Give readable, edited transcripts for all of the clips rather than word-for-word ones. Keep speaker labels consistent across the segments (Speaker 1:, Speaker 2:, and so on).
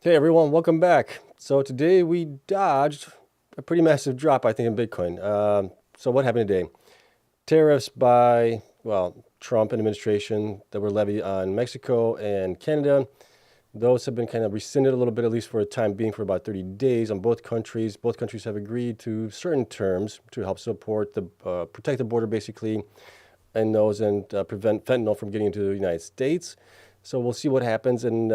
Speaker 1: Hey everyone, welcome back. So today we dodged a pretty massive drop, I think, in Bitcoin. So what happened today? Tariffs by, well, Trump administration that were levied on Mexico and Canada. Those have been kind of rescinded a little bit, at least for a time being, for about 30 days on both countries. Both countries have agreed to certain terms to help support protect the border, basically, and prevent fentanyl from getting into the United States. So we'll see what happens, and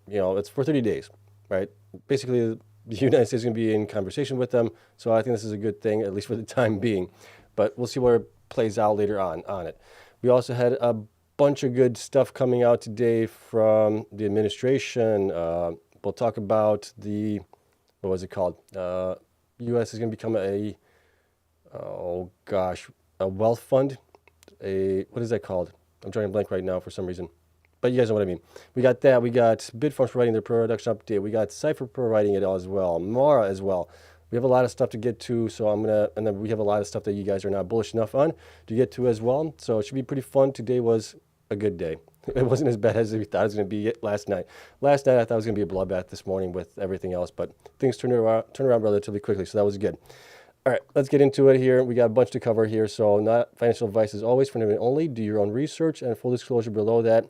Speaker 1: it's for 30 days, right? Basically, the United States is going to be in conversation with them, so I think this is a good thing, at least for the time being. But we'll see where it plays out later on it. We also had a bunch of good stuff coming out today from the administration. We'll talk about what was it called? U.S. is going to become a wealth fund. What is that called? I'm drawing a blank right now for some reason. But you guys know what I mean. We got that. We got Bitfarms providing their production update. We got Cipher providing it as well. Mara as well. We have a lot of stuff to get to, and then we have a lot of stuff that you guys are not bullish enough on to get to as well. So it should be pretty fun. Today was a good day. It wasn't as bad as we thought it was going to be last night. Last night I thought it was going to be a bloodbath this morning with everything else, but things turned around relatively quickly, so that was good. All right, let's get into it here. We got a bunch to cover here, so not financial advice as always for now only. Do your own research, and full disclosure below that.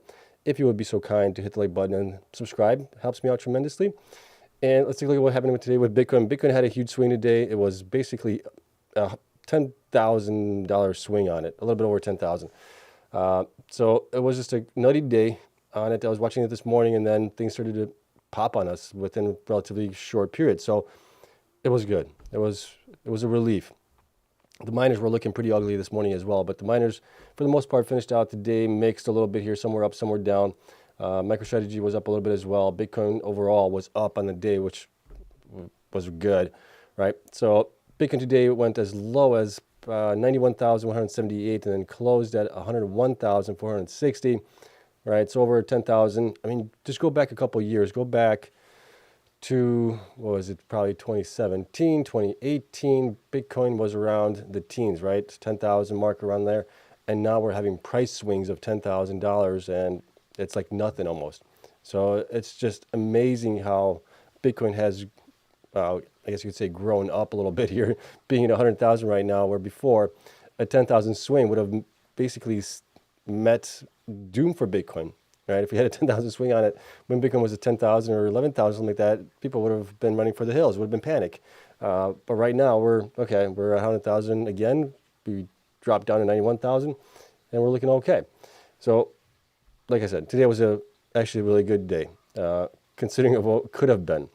Speaker 1: If you would be so kind to hit the like button and subscribe, helps me out tremendously. And let's take a look at what happened today with Bitcoin. Bitcoin had a huge swing today. It was basically a $10,000 swing on it, a little bit over 10,000. So it was just a nutty day on it. I was watching it this morning, and then things started to pop on us within a relatively short period. So it was good. It was a relief. The miners were looking pretty ugly this morning as well, but the miners, for the most part, finished out the day mixed a little bit here, somewhere up, somewhere down. MicroStrategy was up a little bit as well. Bitcoin overall was up on the day, which was good, right? So Bitcoin today went as low as 91,178 and then closed at 101,460, right? It's over 10,000. I mean, just go back a couple of years. Go back to, what was it, probably 2017, 2018, Bitcoin was around the teens, right? 10,000 mark around there. And now we're having price swings of $10,000 and it's like nothing almost. So it's just amazing how Bitcoin has, I guess you could say, grown up a little bit here, being at 100,000 right now, where before a 10,000 swing would have basically met doom for Bitcoin. Right? If we had a 10,000 swing on it, when Bitcoin was at 10,000 or 11,000, something like that, people would have been running for the hills. It would have been panic. But right now, we're at 100,000 again. We dropped down to 91,000, and we're looking okay. So, like I said, today was actually a really good day, considering of what could have been.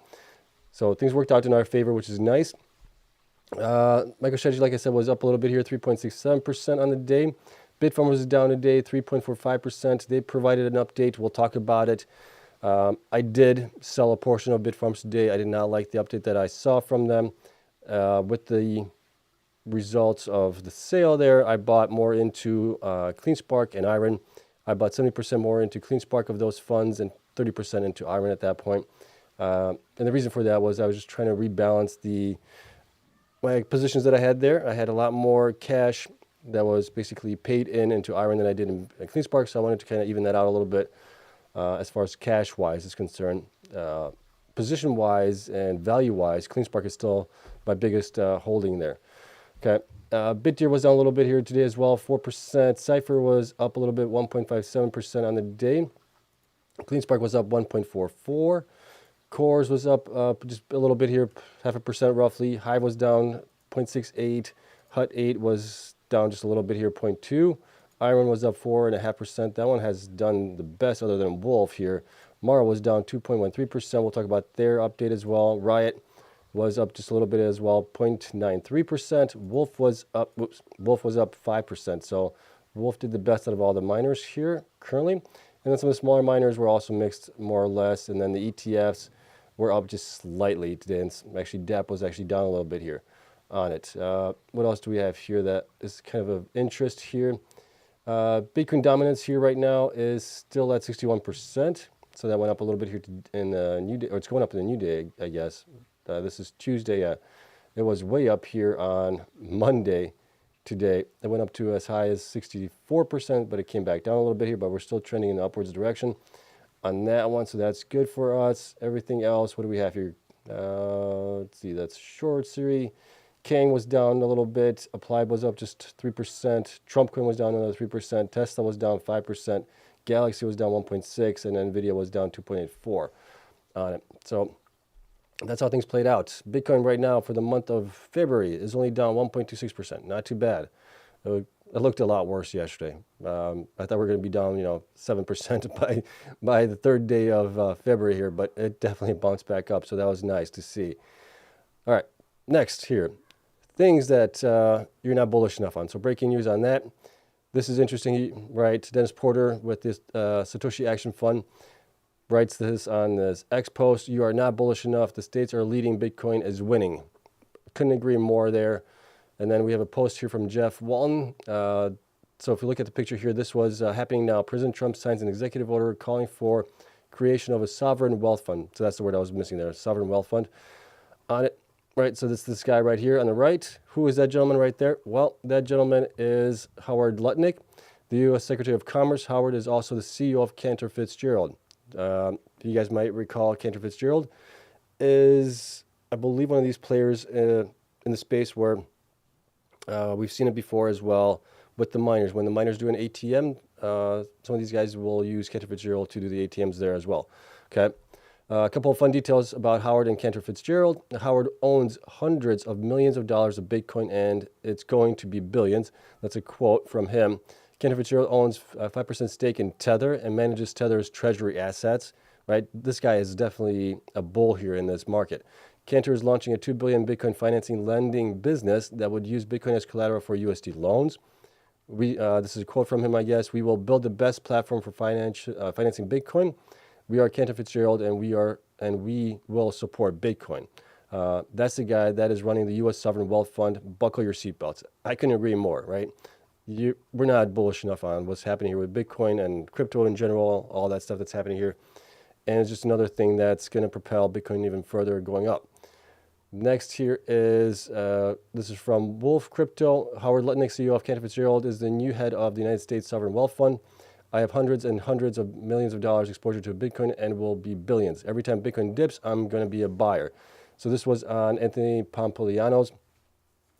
Speaker 1: So things worked out in our favor, which is nice. MicroStrategy, like I said, was up a little bit here, 3.67% on the day. Bitfarms was down today, 3.45%. They provided an update. We'll talk about it. I did sell a portion of Bitfarms today. I did not like the update that I saw from them. With the results of the sale there, I bought more into Cleanspark and IREN. I bought 70% more into Cleanspark of those funds and 30% into IREN at that point. And the reason for that was I was just trying to rebalance my positions that I had there. I had a lot more cash that was basically paid into IREN than I did in Cleanspark, so I wanted to kind of even that out a little bit as far as cash-wise is concerned. Position-wise and value-wise, Cleanspark is still my biggest holding there. Okay, BitTier was down a little bit here today as well, 4%. Cipher was up a little bit, 1.57% on the day. Cleanspark was up 1.44%. CORZ was up just a little bit here, 0.5% roughly. Hive was down 0.68%. Hut8 was down just a little bit here, 0.2%. IREN was up 4.5%. That one has done the best other than Wolf here. Mara was down 2.13%. We'll talk about their update as well. Riot was up just a little bit as well, 0.93%. Wolf was up 5%. So Wolf did the best out of all the miners here currently. And then some of the smaller miners were also mixed more or less. And then the ETFs were up just slightly today. And actually, DAP was actually down a little bit here on it. What else do we have here that is kind of interest here? Bitcoin dominance here right now is still at 61%. So that went up a little bit here in the new day, or it's going up in the new day, I guess. This is Tuesday. It was way up here on Monday today. It went up to as high as 64%, but it came back down a little bit here, but we're still trending in the upwards direction on that one, so that's good for us. Everything else, what do we have here? Let's see, that's short series. Kang was down a little bit. Applied was up just 3%. Trumpcoin was down another 3%. Tesla was down 5%. Galaxy was down 1.6%, and Nvidia was down 2.84 on it. So that's how things played out. Bitcoin right now for the month of February is only down 1.26%. Not too bad. It looked a lot worse yesterday. I thought we were going to be down, 7% by the third day of February here, but it definitely bounced back up. So that was nice to see. All right, next here, things that you're not bullish enough on. So breaking news on that. This is interesting, right? Dennis Porter with this Satoshi Action Fund writes this on this X post. You are not bullish enough. The states are leading. Bitcoin is winning. Couldn't agree more there. And then we have a post here from Jeff Walton. So if you look at the picture here, this was happening now. President Trump signs an executive order calling for creation of a sovereign wealth fund. So that's the word I was missing there, sovereign wealth fund. On it, right, so this guy right here on the right. Who is that gentleman right there? Well, that gentleman is Howard Lutnick, the U.S. Secretary of Commerce. Howard is also the CEO of Cantor Fitzgerald. You guys might recall Cantor Fitzgerald is, I believe, one of these players in the space where we've seen it before as well with the miners. When the miners do an ATM, some of these guys will use Cantor Fitzgerald to do the ATMs there as well. Okay. A couple of fun details about Howard and Cantor Fitzgerald. Howard owns hundreds of millions of dollars of Bitcoin, and it's going to be billions. That's a quote from him. Cantor Fitzgerald owns a 5% stake in Tether and manages Tether's treasury assets. Right, this guy is definitely a bull here in this market. Cantor is launching a $2 billion Bitcoin financing lending business that would use Bitcoin as collateral for USD loans. This is a quote from him, I guess. We will build the best platform for financing Bitcoin. We are Cantor Fitzgerald, and we will support Bitcoin. That's the guy that is running the U.S. Sovereign Wealth Fund. Buckle your seatbelts. I couldn't agree more, right? We're not bullish enough on what's happening here with Bitcoin and crypto in general, all that stuff that's happening here. And it's just another thing that's going to propel Bitcoin even further going up. Next here is, this is from Wolf Crypto. Howard Lutnick, CEO of Cantor Fitzgerald, is the new head of the United States Sovereign Wealth Fund. I have hundreds and hundreds of millions of dollars exposure to Bitcoin and will be billions. Every time Bitcoin dips, I'm going to be a buyer. So this was on Anthony Pompliano's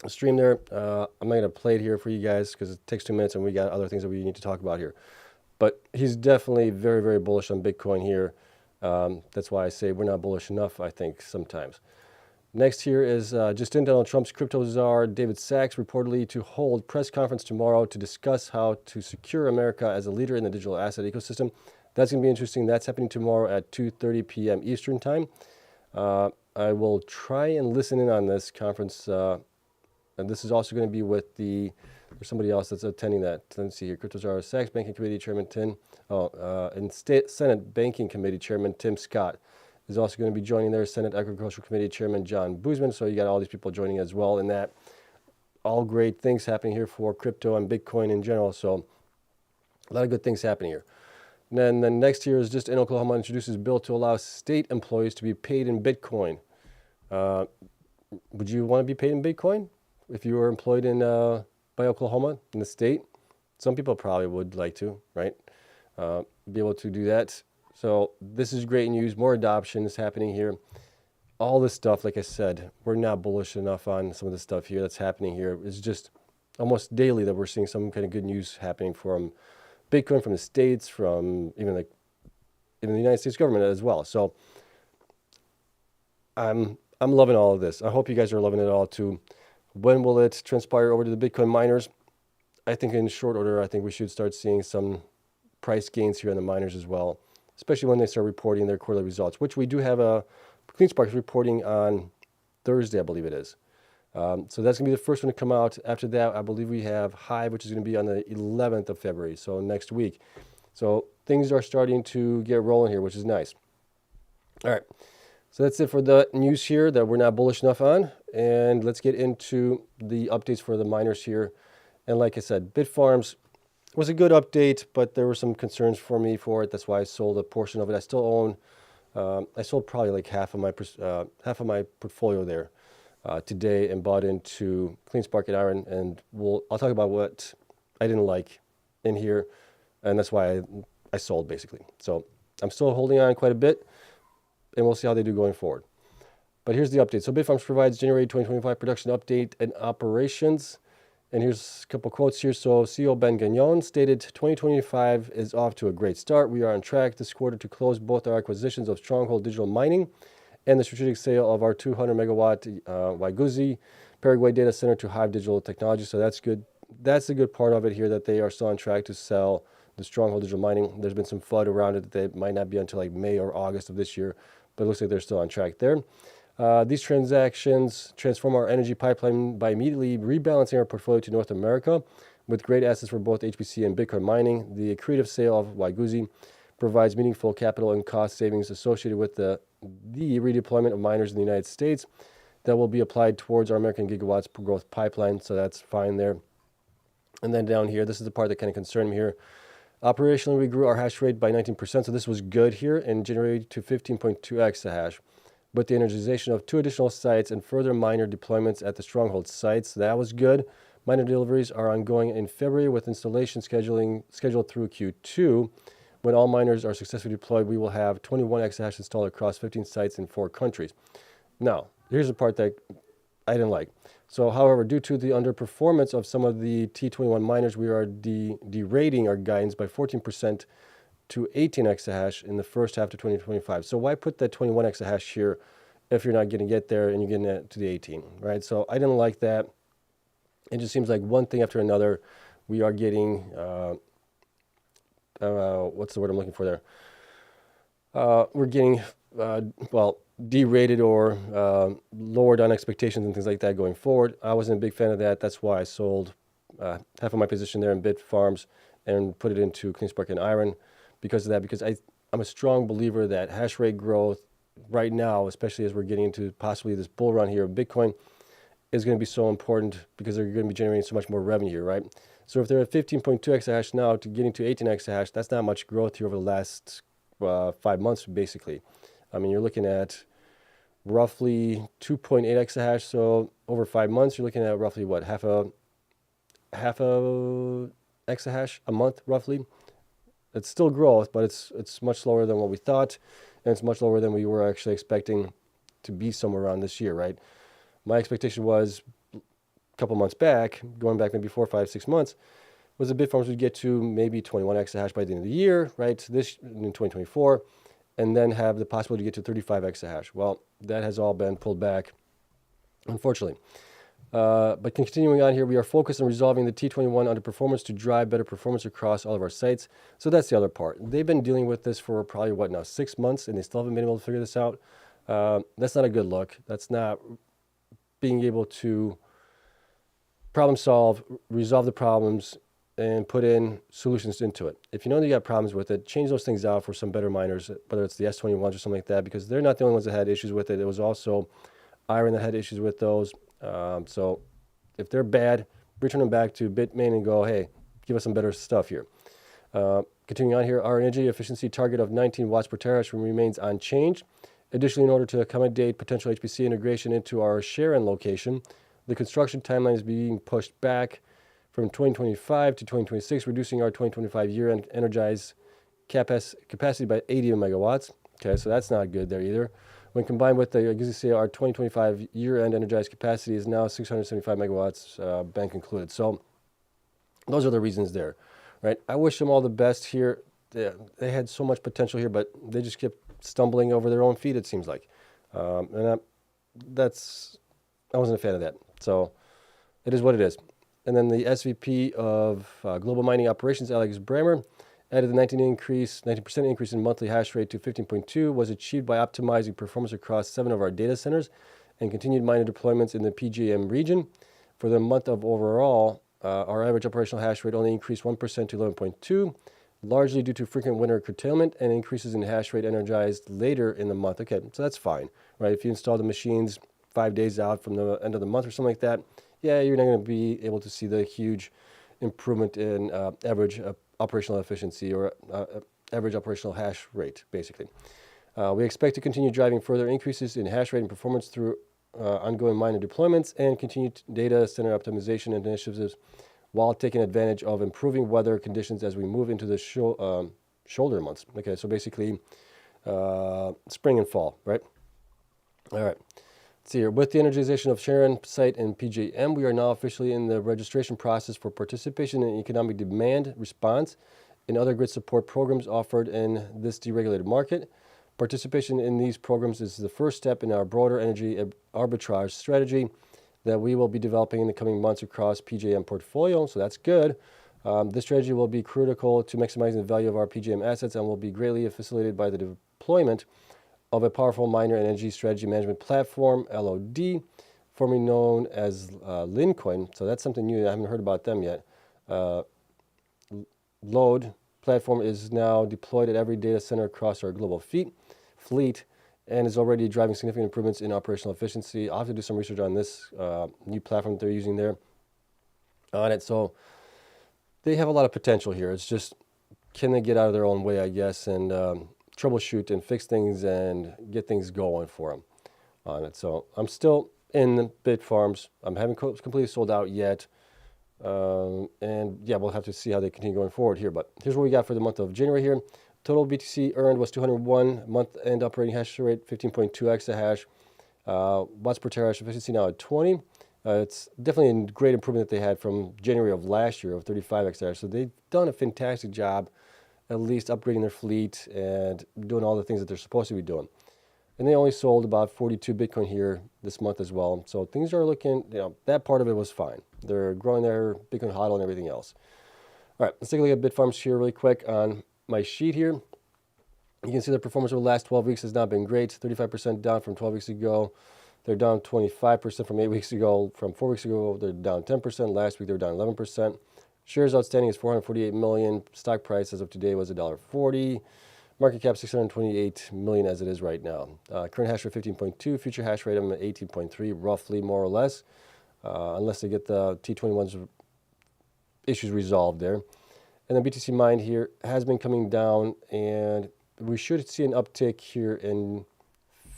Speaker 1: stream there. I'm not going to play it here for you guys because it takes 2 minutes and we got other things that we need to talk about here. But he's definitely very, very bullish on Bitcoin here. That's why I say we're not bullish enough, I think, sometimes. Next here is just in Donald Trump's crypto czar, David Sachs, reportedly to hold press conference tomorrow to discuss how to secure America as a leader in the digital asset ecosystem. That's going to be interesting. That's happening tomorrow at 2:30 p.m. Eastern time. I will try and listen in on this conference. And this is also going to be with there's somebody else that's attending that. Let's see here. Crypto czar Sachs Banking Committee Chairman and Senate Banking Committee Chairman Tim Scott is also going to be joining there. Senate Agricultural Committee Chairman John Boozman. So you got all these people joining as well in that. All great things happening here for crypto and Bitcoin in general. So a lot of good things happening here. And then the next here is just in Oklahoma introduces bill to allow state employees to be paid in Bitcoin. Would you want to be paid in Bitcoin if you were employed by Oklahoma in the state? Some people probably would like to, right? Be able to do that. So this is great news. More adoption is happening here. All this stuff, like I said, we're not bullish enough on some of the stuff here that's happening here. It's just almost daily that we're seeing some kind of good news happening from Bitcoin, from the states, from even like in the United States government as well. So I'm loving all of this. I hope you guys are loving it all too. When will it transpire over to the Bitcoin miners? I think in short order, I think we should start seeing some price gains here on the miners as well, especially when they start reporting their quarterly results, which we do have Cleanspark reporting on Thursday, I believe it is. So that's going to be the first one to come out. After that, I believe we have Hive, which is going to be on the 11th of February, so next week. So things are starting to get rolling here, which is nice. All right. So that's it for the news here that we're not bullish enough on. And let's get into the updates for the miners here. And like I said, Bitfarms was a good update, but there were some concerns for me for it. That's why I sold a portion of it. I still own, I sold probably like half of my portfolio there today and bought into Cleanspark and IREN. And I'll talk about what I didn't like in here. And that's why I sold basically. So I'm still holding on quite a bit, and we'll see how they do going forward. But here's the update. So Bitfarms provides January 2025 production update and operations. And here's a couple quotes here. So CEO Ben Gagnon stated, 2025 is off to a great start. We are on track this quarter to close both our acquisitions of Stronghold Digital Mining and the strategic sale of our 200 megawatt Waiguzi Paraguay data center to Hive Digital Technology. So that's good. That's the good part of it here, that they are still on track to sell the Stronghold Digital Mining. There's been some FUD around it that might not be until like May or August of this year, but it looks like they're still on track there. These transactions transform our energy pipeline by immediately rebalancing our portfolio to North America with great assets for both HPC and Bitcoin mining. The accretive sale of Waiguzi provides meaningful capital and cost savings associated with the redeployment of miners in the United States that will be applied towards our American gigawatts per growth pipeline. So that's fine there. And then down here, this is the part that kind of concerned me here. Operationally, we grew our hash rate by 19%. So this was good here and generated to 15.2 exahash. With the energization of 2 additional sites and further miner deployments at the Stronghold sites. That was good. Miner deliveries are ongoing in February with installation scheduled through Q2. When all miners are successfully deployed, we will have 21 exahash installed across 15 sites in 4 countries. Now, here's the part that I didn't like. So, however, due to the underperformance of some of the T21 miners, we are derating our guidance by 14% to 18 exahash in the first half of 2025. So why put that 21 exahash here if you're not going to get there and you're getting it to the 18, right? So I didn't like that. It just seems like one thing after another, we are getting, what's the word I'm looking for there? We're getting, derated or lowered on expectations and things like that going forward. I wasn't a big fan of that. That's why I sold half of my position there in Bitfarms and put it into Cleanspark and IREN. Because of that, because I'm a strong believer that hash rate growth right now, especially as we're getting into possibly this bull run here of Bitcoin, is going to be so important because they're going to be generating so much more revenue here, right? So if they're at 15.2 exahash now to getting to 18 exahash, that's not much growth here over the last 5 months, basically. I mean, you're looking at roughly 2.8 exahash. So over 5 months, you're looking at roughly what, half a exahash a month, roughly. It's still growth, but it's much slower than what we thought, and it's much lower than we were actually expecting to be somewhere around this year, right? My expectation was a couple months back, going back maybe 4, 5, 6 months, was that Bitfarms would get to maybe 21 exahash by the end of the year, right? This in 2024, and then have the possibility to get to 35 exahash. Well, that has all been pulled back, unfortunately. But continuing on here, we are focused on resolving the T21 underperformance to drive better performance across all of our sites. So that's the other part. They've been dealing with this for probably, 6 months, and they still haven't been able to figure this out. That's not a good look. That's not being able to problem solve, resolve the problems, and put in solutions into it. If you know that you got problems with it, change those things out for some better miners, whether it's the S21s or something like that, because they're not the only ones that had issues with it. It was also IREN that had issues with those. So if they're bad, return them back to Bitmain and go, hey, give us some better stuff here. Continuing on here, our energy efficiency target of 19 watts per terahash remains unchanged. Additionally, in order to accommodate potential HPC integration into our Sharon location, the construction timeline is being pushed back from 2025 to 2026, reducing our 2025 year-end energized capacity by 80 megawatts. Okay, so that's not good there either. When combined with the, as you see, our 2025 year-end energized capacity is now 675 megawatts, bank included. So those are the reasons there, right? I wish them all the best here. They had so much potential here, but they just kept stumbling over their own feet, it seems like. I wasn't a fan of that. So it is what it is. And then the SVP of Global Mining Operations, Alex Bramer, added the 19% increase in monthly hash rate to 15.2 was achieved by optimizing performance across 7 of our data centers and continued miner deployments in the PJM region. For the month of overall, our average operational hash rate only increased 1% to 11.2, largely due to frequent winter curtailment and increases in hash rate energized later in the month. Okay, so that's fine, right? If you install the machines 5 days out from the end of the month or something like that, yeah, you're not going to be able to see the huge improvement in average operational efficiency or average operational hash rate, basically. We expect to continue driving further increases in hash rate and performance through ongoing miner deployments and continued data center optimization initiatives while taking advantage of improving weather conditions as we move into the shoulder months. Okay, so basically spring and fall, right? All right. Let's see here. With the energization of Sharon site and PJM, we are now officially in the registration process for participation in economic demand response and other grid support programs offered in this deregulated market. Participation in these programs is the first step in our broader energy arbitrage strategy that we will be developing in the coming months across PJM portfolio, so that's good. This strategy will be critical to maximizing the value of our PJM assets and will be greatly facilitated by the deployment of a powerful miner energy strategy management platform, LOD, formerly known as Lincoin. So that's something new. I haven't heard about them yet. LOD platform is now deployed at every data center across our global fleet and is already driving significant improvements in operational efficiency. I'll have to do some research on this new platform that they're using there on it. So they have a lot of potential here. It's just, can they get out of their own way, I guess, and troubleshoot and fix things and get things going for them on it. So I'm still in the Bitfarms. I haven't completely sold out yet. And yeah, we'll have to see how they continue going forward here. But here's what we got for the month of January here. Total BTC earned was 201. Month-end operating hash rate, 15.2 exahash. Watts per terahash efficiency now at 20. It's definitely a great improvement that they had from January of last year of 35 exahash. So they've done a fantastic job, at least upgrading their fleet and doing all the things that they're supposed to be doing. And they only sold about 42 Bitcoin here this month as well. So things are looking, that part of it was fine. They're growing their Bitcoin hodl and everything else. All right, let's take a look at Bitfarms here really quick on my sheet here. You can see the performance over the last 12 weeks has not been great. 35% down from 12 weeks ago. They're down 25% from 8 weeks ago. From 4 weeks ago, they're down 10%. Last week, they were down 11%. Shares outstanding is 448 million. Stock price as of today was $1.40. Market cap 628 million as it is right now. Current hash rate 15.2. Future hash rate I'm at 18.3, roughly, more or less, unless they get the T21's issues resolved there. And the BTC mined here has been coming down, and we should see an uptick here in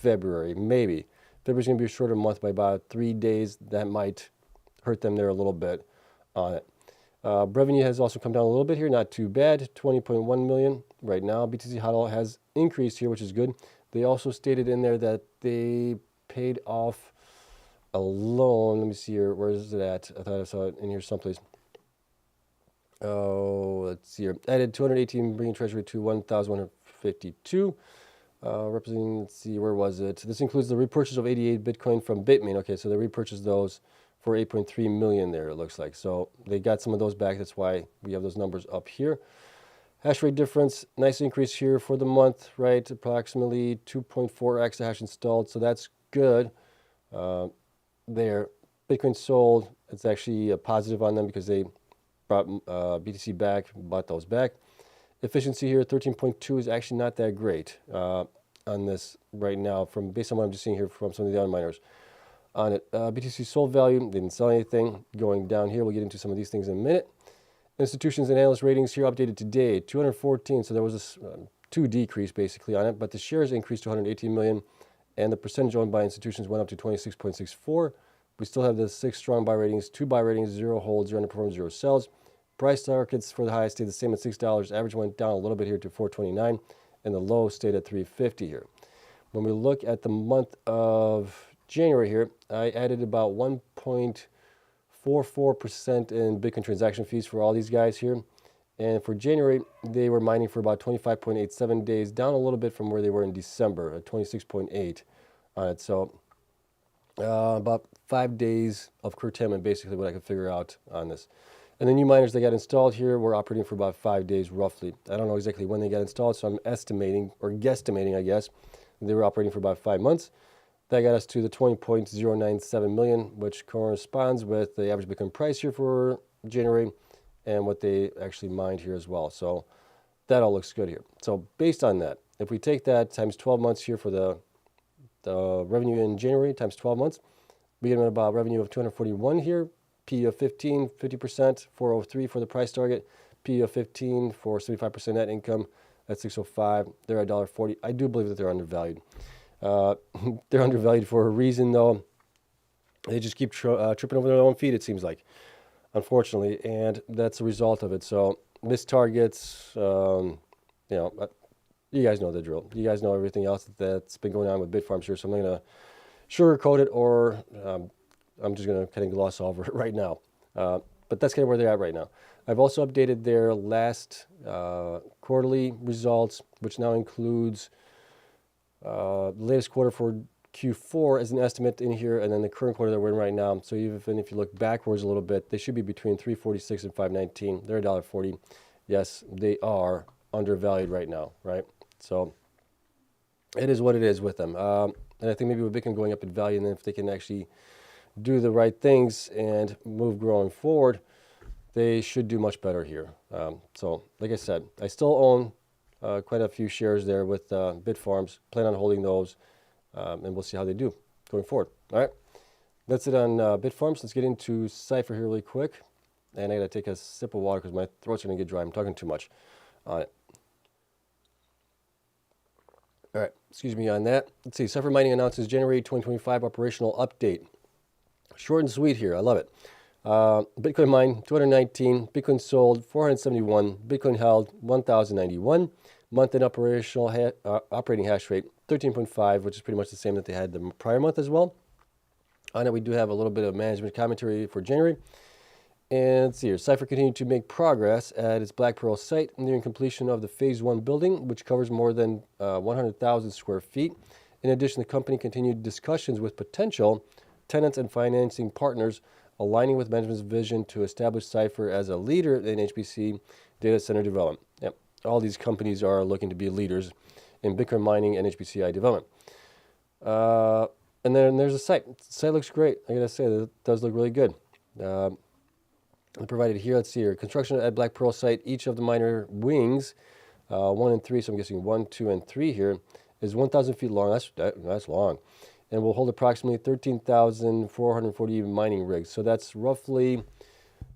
Speaker 1: February, maybe. February's going to be a shorter month by about 3 days. That might hurt them there a little bit on it. Revenue has also come down a little bit here, not too bad, 20.1 million right now. BTC hodl has increased here, which is good. They also stated in there that they paid off a loan. Let me see here, where is it at? I thought I saw it in here someplace. Oh, let's see here. Added 218, bringing treasury to 1,152. Representing, let's see, where was it? This includes the repurchase of 88 Bitcoin from Bitmain. Okay, so they repurchased those for 8.3 million there, it looks like. So they got some of those back. That's why we have those numbers up here. Hash rate difference, nice increase here for the month, right? Approximately 2.4 exahash installed, so that's good there. Bitcoin sold, it's actually a positive on them because they brought BTC back, bought those back. Efficiency here, 13.2 is actually not that great on this right now, based on what I'm just seeing here from some of the other miners on it. BTC sold value, they didn't sell anything. Going down here, we'll get into some of these things in a minute. Institutions and analyst ratings here updated today, 214, so there was a 2 decrease basically on it, but the shares increased to 118 million, and the percentage owned by institutions went up to 26.64. We still have the 6 strong buy ratings, 2 buy ratings, 0 holds, 0 underperforms, 0 sells. Price targets for the high stayed the same at $6. Average went down a little bit here to $4.29, and the low stayed at $3.50 here. When we look at the month of January here, I added about 1.44% in Bitcoin transaction fees for all these guys here. And for January, they were mining for about 25.87 days, down a little bit from where they were in December at 26.8 on it. So about 5 days of curtailment, basically what I could figure out on this. And the new miners that got installed here were operating for about 5 days roughly. I don't know exactly when they got installed, so I'm estimating, or guesstimating, I guess. They were operating for about 5 months. That got us to the 20.097 million, which corresponds with the average Bitcoin price here for January and what they actually mined here as well. So that all looks good here. So based on that, if we take that times 12 months here for the revenue in January times 12 months, we get about revenue of 241 here, P of 15, 50%, 403 for the price target, P of 15 for 75% net income, that's 605. They're at $1.40. I do believe that they're undervalued. They're undervalued for a reason, though. They just keep tripping over their own feet, it seems like, unfortunately, and that's a result of it. So missed targets, you know, you guys know the drill. You guys know everything else that's been going on with Bitfarms here, so I'm not going to sugarcoat it, or I'm just going to kind of gloss over it right now. But that's kind of where they're at right now. I've also updated their last quarterly results, which now includes the latest quarter for Q4 as an estimate in here, and then the current quarter that we're in right now. So even if you look backwards a little bit, they should be between 346 and 519. They're $1.40. Yes, they are undervalued right now, right? So it is what it is with them. And I think maybe with Bitcoin going up in value, and then if they can actually do the right things and move growing forward, they should do much better here. So like I said, I still own quite a few shares there with Bitfarms. Plan on holding those, and we'll see how they do going forward. All right, that's it on Bitfarms. Let's get into Cipher here really quick. And I got to take a sip of water because my throat's going to get dry. I'm talking too much on it. All right, excuse me on that. Let's see. Cipher Mining announces January 2025 operational update. Short and sweet here. I love it. Bitcoin mined 219, Bitcoin sold 471, Bitcoin held 1,091, month-end operating hash rate 13.5, which is pretty much the same that they had the prior month as well. On it, we do have a little bit of management commentary for January. And let's see here. Cipher continued to make progress at its Black Pearl site, nearing completion of the Phase 1 building, which covers more than 100,000 square feet. In addition, the company continued discussions with potential tenants and financing partners, aligning with management's vision to establish Cipher as a leader in HPC data center development. Yep. All these companies are looking to be leaders in Bitcoin mining and HPCI development. And then there's a site. The site looks great. I gotta say, it does look really good. Provided here, let's see here. Construction at Black Pearl site, each of the miner wings, 1 and 3, so I'm guessing 1, 2, and 3 here, is 1,000 feet long. That's long. And will hold approximately 13,440 mining rigs. So that's roughly,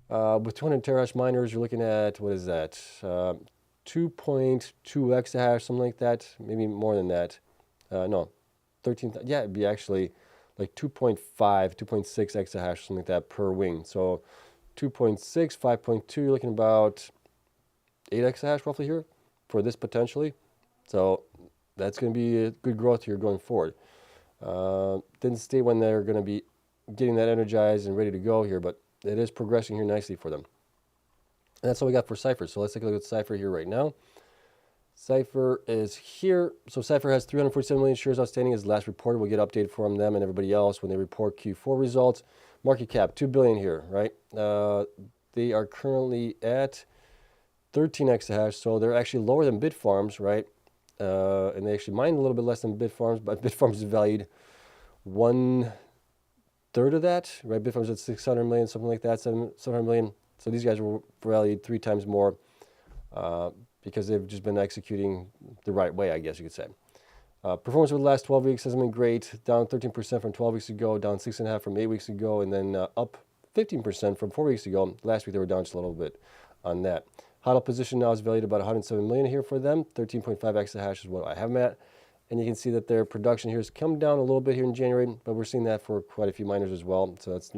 Speaker 1: with 200 terahash miners, you're looking at, what is that? 2.2 exahash, something like that. Maybe more than that. No, 13, yeah, it'd be actually like 2.5, 2.6 exahash, something like that per wing. So 2.6, 5.2, you're looking about 8 exahash roughly here for this potentially. So that's going to be a good growth here going forward. Didn't state when they're going to be getting that energized and ready to go here, but it is progressing here nicely for them. And that's all we got for Cipher. So let's take a look at Cipher here right now. Cipher is here. So Cipher has 347 million shares outstanding as last reported. We'll get updated from them and everybody else when they report Q4 results. Market cap, 2 billion here, right? They are currently at 13 exahash, so they're actually lower than Bitfarms, right? And they actually mine a little bit less than Bitfarms, but Bitfarms is valued 1/3 of that, right? Bitfarms at 600 million, something like that, 700 million. So these guys were valued 3 times more because they've just been executing the right way, I guess you could say. Performance over the last 12 weeks hasn't been great, down 13% from 12 weeks ago, down 6.5% from 8 weeks ago, and then up 15% from 4 weeks ago. Last week they were down just a little bit on that. HODL position now is valued about 107 million here for them. 13.5 exahash is what I have them at. And you can see that their production here has come down a little bit here in January, but we're seeing that for quite a few miners as well. So that's,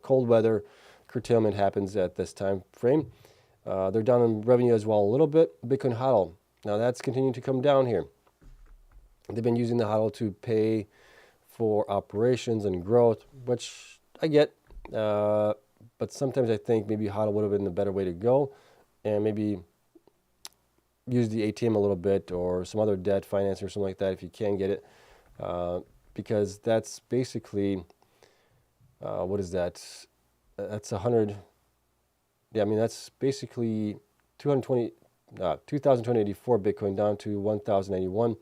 Speaker 1: cold weather, curtailment happens at this time frame. They're down in revenue as well a little bit. Bitcoin HODL, now that's continuing to come down here. They've been using the HODL to pay for operations and growth, which I get. But sometimes I think maybe HODL would have been the better way to go, and maybe use the ATM a little bit or some other debt financing or something like that if you can get it. Because that's basically, what is that? That's 100. Yeah, I mean, that's basically 2,284 Bitcoin down to 1,081.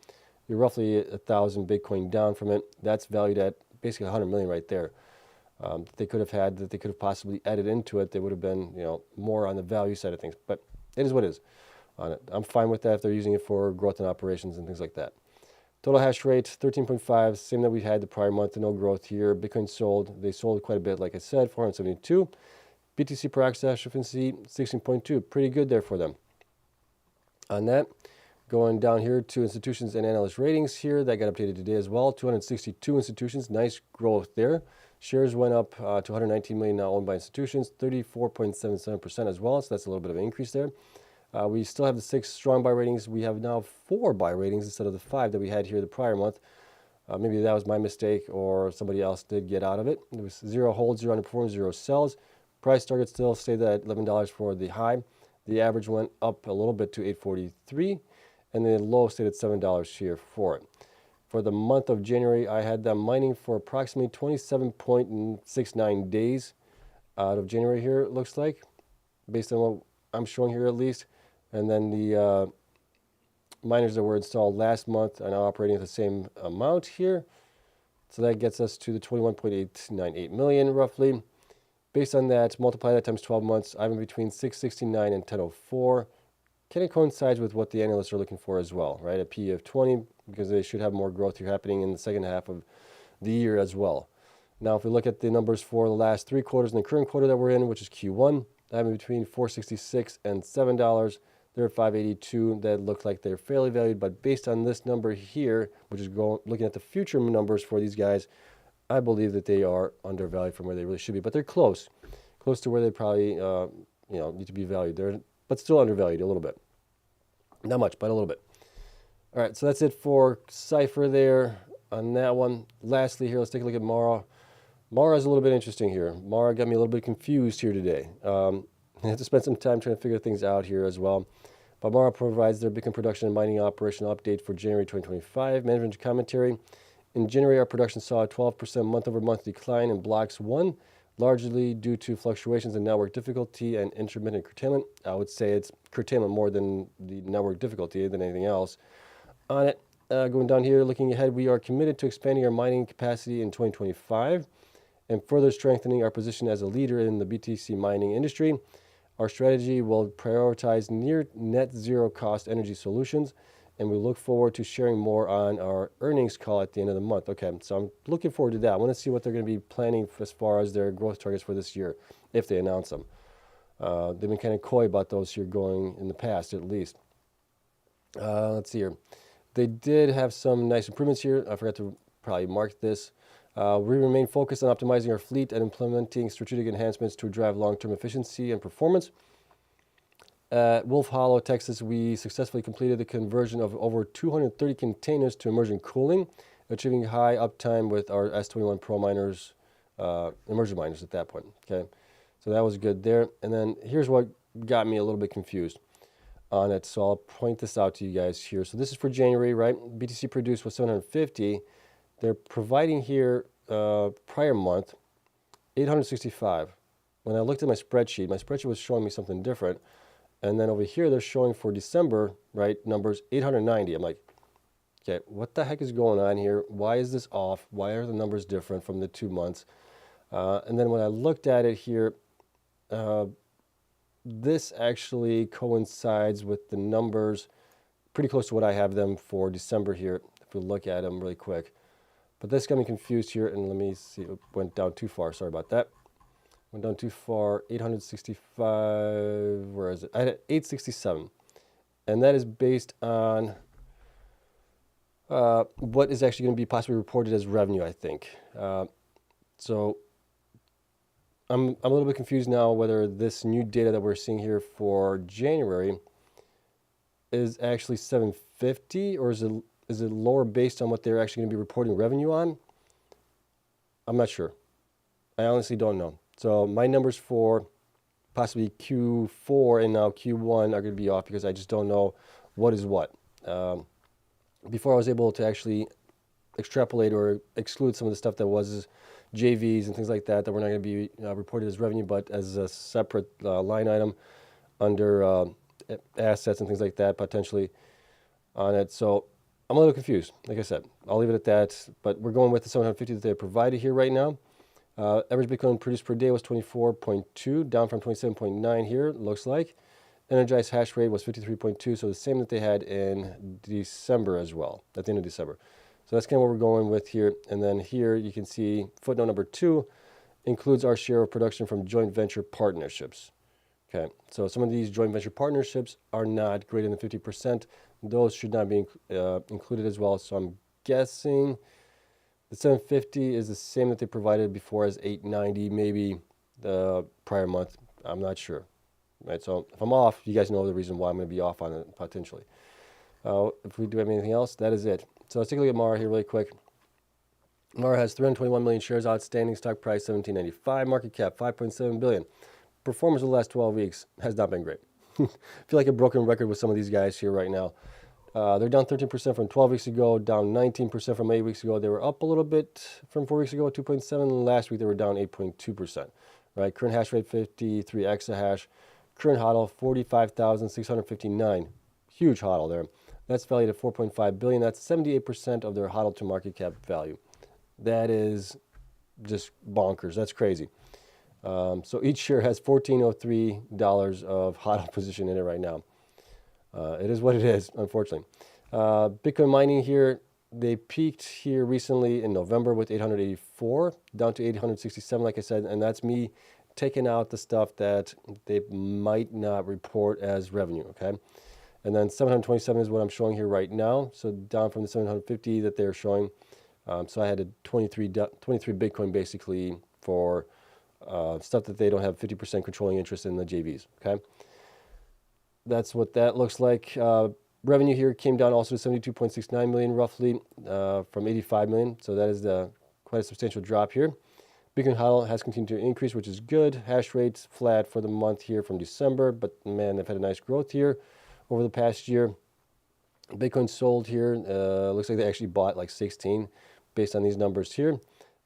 Speaker 1: You're roughly 1,000 Bitcoin down from it. That's valued at basically 100 million right there. They could have possibly added into it. They would have been, more on the value side of things. But it is what it is on it. I'm fine with that if they're using it for growth and operations and things like that. Total hash rate 13.5, same that we had the prior month. No growth here. Bitcoin sold. They sold quite a bit, like I said, 472. BTC per exahash efficiency 16.2. Pretty good there for them. On that. Going down here to institutions and analyst ratings here, that got updated today as well. 262 institutions, nice growth there. Shares went up to 119 million now owned by institutions, 34.77% as well, so that's a little bit of an increase there. We still have the 6 strong buy ratings. We have now 4 buy ratings instead of the 5 that we had here the prior month. Maybe that was my mistake or somebody else did get out of it. It was 0 holds, 0 underperforms, 0 sells. Price target still stayed at $11 for the high. The average went up a little bit to $8.43, and the low stayed at $7 here for it. For the month of January, I had them mining for approximately 27.69 days out of January here, it looks like, based on what I'm showing here at least. And then the miners that were installed last month are now operating at the same amount here. So that gets us to the 21.898 million roughly. Based on that, multiply that times 12 months, I'm in between 669 and 1004. Kind of coincides with what the analysts are looking for as well, right? A P of 20, because they should have more growth here happening in the second half of the year as well. Now, if we look at the numbers for the last 3 quarters and the current quarter that we're in, which is Q1, I'm in between $4.66 and $7. They're at $5.82. That look like they're fairly valued, but based on this number here, which is looking at the future numbers for these guys, I believe that they are undervalued from where they really should be. But they're close to where they probably need to be valued. But still undervalued a little bit. Not much, but a little bit. All right, so that's it for Cipher there on that one. Lastly here, let's take a look at Mara. Mara is a little bit interesting here. Mara got me a little bit confused here today. I had to spend some time trying to figure things out here as well. But Mara provides their Bitcoin production and mining operational update for January 2025. Management commentary. In January, our production saw a 12% month-over-month decline in blocks 1, largely due to fluctuations in network difficulty and intermittent curtailment. I would say it's curtailment more than the network difficulty than anything else. On it, going down here, looking ahead, we are committed to expanding our mining capacity in 2025 and further strengthening our position as a leader in the BTC mining industry. Our strategy will prioritize near net zero cost energy solutions, and we look forward to sharing more on our earnings call at the end of the month. Okay, so I'm looking forward to that. I want to see what they're going to be planning as far as their growth targets for this year, if they announce them. They've been kind of coy about those here going in the past, at least. Let's see here. They did have some nice improvements here. I forgot to probably mark this. We remain focused on optimizing our fleet and implementing strategic enhancements to drive long-term efficiency and performance. At Wolf Hollow, Texas, we successfully completed the conversion of over 230 containers to immersion cooling, achieving high uptime with our S21 Pro miners, immersion miners at that point. Okay, so that was good there. And then here's what got me a little bit confused on it. So I'll point this out to you guys here. So this is for January, right? BTC produced was 750. They're providing here prior month 865. When I looked at my spreadsheet was showing me something different. And then over here, they're showing for December, right, numbers 890. I'm like, okay, what the heck is going on here? Why is this off? Why are the numbers different from the 2 months? And then when I looked at it here, this actually coincides with the numbers pretty close to what I have them for December here, if we look at them really quick. But this got me confused here, and let me see, it went down too far, sorry about that. Went down too far, 865, where is it? I had 867. And that is based on what is actually going to be possibly reported as revenue, I think. So I'm a little bit confused now whether this new data that we're seeing here for January is actually 750, or is it lower based on what they're actually going to be reporting revenue on? I'm not sure. I honestly don't know. So my numbers for possibly Q4 and now Q1 are going to be off because I just don't know what is what. Before I was able to actually extrapolate or exclude some of the stuff that was JVs and things like that that were not going to be reported as revenue, but as a separate line item under assets and things like that potentially on it. So I'm a little confused. Like I said, I'll leave it at that. But we're going with the 750 that they provided here right now. Average Bitcoin produced per day was 24.2, down from 27.9 here, it looks like. Energized hash rate was 53.2, so the same that they had in December as well, at the end of December. So that's kind of what we're going with here. And then here you can see footnote number 2 includes our share of production from joint venture partnerships. Okay, so some of these joint venture partnerships are not greater than 50%. Those should not be included as well. So I'm guessing the 750 is the same that they provided before as 890, maybe the prior month. I'm not sure. right? So if I'm off, you guys know the reason why I'm going to be off on it potentially. If we do have anything else, that is it. So let's take a look at Mara here really quick. Mara has 321 million shares outstanding, stock price $17.95, market cap $5.7 billion. Performance of the last 12 weeks has not been great. I feel like a broken record with some of these guys here right now. They're down 13% from 12 weeks ago, down 19% from 8 weeks ago. They were up a little bit from 4 weeks ago, 2.7. Last week they were down 8.2%. Right? Current hash rate 53 exahash. Current HODL 45,659. Huge HODL there. That's valued at 4.5 billion. That's 78% of their HODL to market cap value. That is just bonkers. That's crazy. So each share has $14.03 of HODL position in it right now. It is what it is, unfortunately. Bitcoin mining here, they peaked here recently in November with 884, down to 867, like I said, and that's me taking out the stuff that they might not report as revenue, okay? And then 727 is what I'm showing here right now, so down from the 750 that they're showing. So I had a 23 Bitcoin basically for stuff that they don't have 50% controlling interest in the JVs, okay? That's what that looks like. Revenue here came down also to 72.69 million roughly from 85 million. So that is quite a substantial drop here. Bitcoin HODL has continued to increase, which is good. Hash rates flat for the month here from December, but man, they've had a nice growth here over the past year. Bitcoin sold here. Looks like they actually bought like 16 based on these numbers here.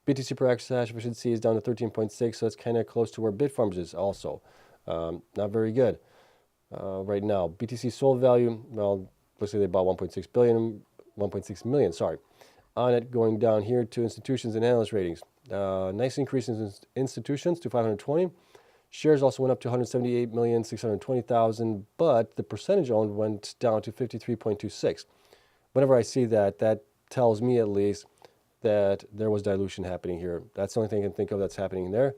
Speaker 1: BTC per exahash efficiency is down to 13.6, so it's kind of close to where Bitfarms is also. Not very good. Right now, BTC sold value, well, looks like they bought 1.6 million, sorry. On it, going down here to institutions and analyst ratings. Nice increase in institutions to 520. Shares also went up to 178,620,000, but the percentage owned went down to 53.26. Whenever I see that, that tells me at least that there was dilution happening here. That's the only thing I can think of that's happening there.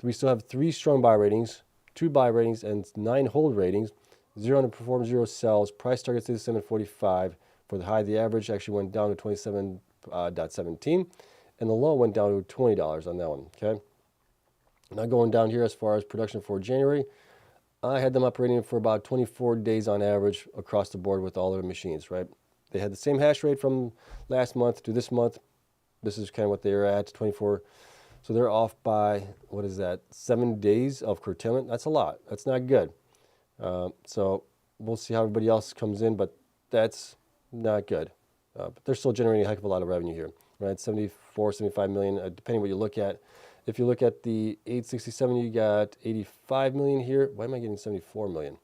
Speaker 1: We still have 3 strong buy ratings, 2 buy ratings, and 9 hold ratings. 0 underperforms, 0 sells. Price targets is 745 for the high. The average actually went down to 27.17, and the low went down to $20 on that one. Okay. Now going down here as far as production for January, I had them operating for about 24 days on average across the board with all their machines. Right. They had the same hash rate from last month to this month. This is kind of what they were at, 24. So they're off by, what is that, 7 days of curtailment? That's a lot. That's not good. So we'll see how everybody else comes in, but that's not good. But they're still generating a heck of a lot of revenue here, right? 74, 75 million, depending what you look at. If you look at the 867, you got 85 million here. Why am I getting 74 million?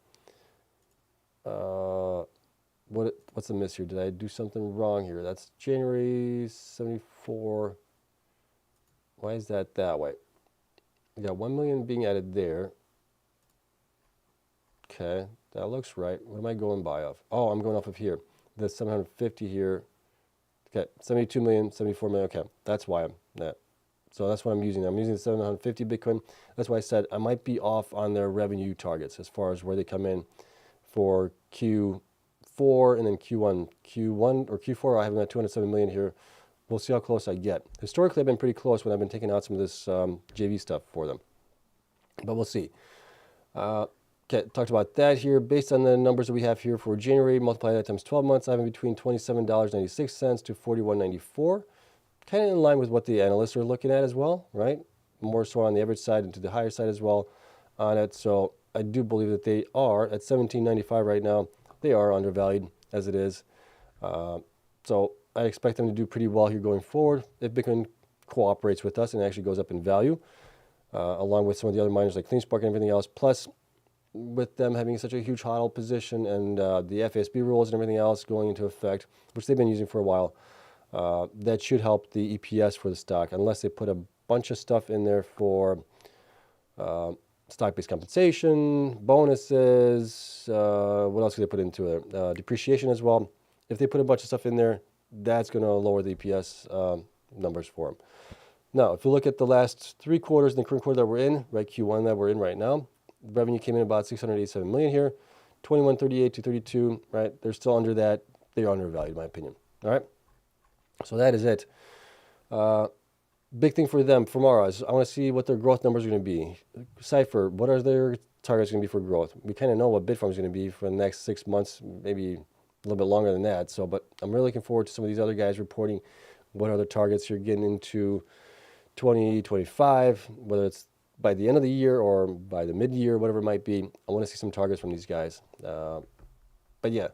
Speaker 1: What's the miss here? Did I do something wrong here? That's January 74. Why is that way? You got 1 million being added there. Okay, that looks right. What am I going by of? Oh, I'm going off of here. The 750 here. Okay, 72 million, 74 million. Okay, that's why I'm that. So that's what I'm using. I'm using the 750 Bitcoin. That's why I said I might be off on their revenue targets as far as where they come in for Q4 and then Q1. Q1 or Q4, I have them at 207 million here. We'll see how close I get. Historically, I've been pretty close when I've been taking out some of this JV stuff for them. But we'll see. Okay, talked about that here. Based on the numbers that we have here for January, multiply that times 12 months, I have in between $27.96 to $41.94. Kind of in line with what the analysts are looking at as well, right? More so on the average side and to the higher side as well on it. So I do believe that they are at $17.95 right now. They are undervalued as it is. So I expect them to do pretty well here going forward if Bitcoin cooperates with us and actually goes up in value, along with some of the other miners like Cleanspark and everything else. Plus, with them having such a huge HODL position and the FASB rules and everything else going into effect, which they've been using for a while, that should help the EPS for the stock, unless they put a bunch of stuff in there for stock-based compensation, bonuses, what else could they put into it? Depreciation as well. If they put a bunch of stuff in there, that's going to lower the EPS numbers for them. Now, if you look at the last 3 quarters, the current quarter that we're in, right, Q1 that we're in right now, revenue came in about 687 million here, 2138 to 32, right? They're still under that. They're undervalued, in my opinion. All right. So that is it. big thing for them, for Mara, is I want to see what their growth numbers are going to be. Cipher, what are their targets going to be for growth? We kind of know what Bitfarms is going to be for the next 6 months, maybe a little bit longer than that. So, but I'm really looking forward to some of these other guys reporting what are their targets here getting into 2025, whether it's by the end of the year or by the mid-year, whatever it might be. I want to see some targets from these guys. But yeah,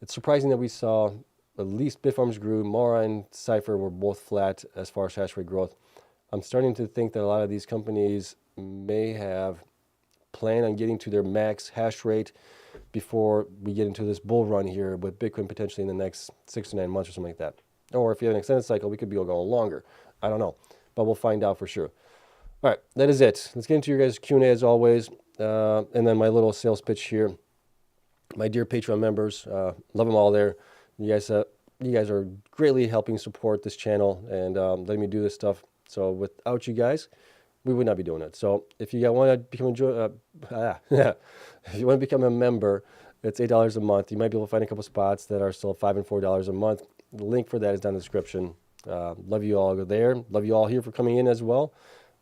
Speaker 1: it's surprising that we saw at least Bitfarms grew. Mara and Cipher were both flat as far as hash rate growth. I'm starting to think that a lot of these companies may have planned on getting to their max hash rate before we get into this bull run here with Bitcoin potentially in the next 6 to 9 months or something like that. Or if you have an extended cycle, we could be going longer. I don't know, but we'll find out for sure. All right, that is it. Let's get into your guys' Q&A as always, and then my little sales pitch here. My dear Patreon members, love them all there. You guys are greatly helping support this channel and letting me do this stuff. So without you guys, we would not be doing it. So if you want to become if you want to become a member, it's $8 a month. You might be able to find a couple spots that are still $5 and $4 a month. The link for that is down in the description. Love you all there. Love you all here for coming in as well.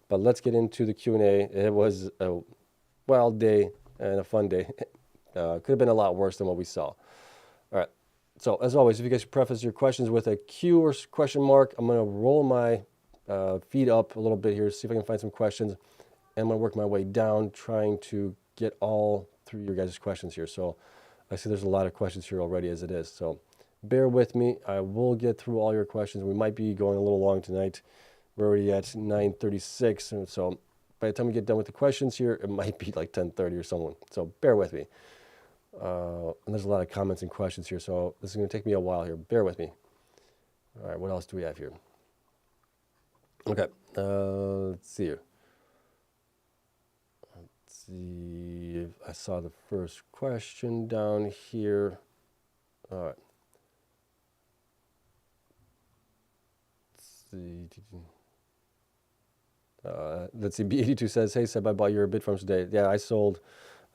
Speaker 1: But let's get into the Q&A. It was a wild day and a fun day. Could have been a lot worse than what we saw. All right. So as always, if you guys preface your questions with a Q or question mark, I'm going to roll my feed up a little bit here, see if I can find some questions. And I'm going to work my way down, trying to get all through your guys' questions here. So I see there's a lot of questions here already as it is. So bear with me. I will get through all your questions. We might be going a little long tonight. We're already at 9:36. And so by the time we get done with the questions here, it might be like 10:30 or something. So bear with me. And there's a lot of comments and questions here, so this is going to take me a while here. Bear with me. All right, what else do we have here? Okay, let's see here. Let's see if I saw the first question down here. All right. Let's see. B82 says, "Hey Seb, I bought your Bitfarms today." Yeah, I sold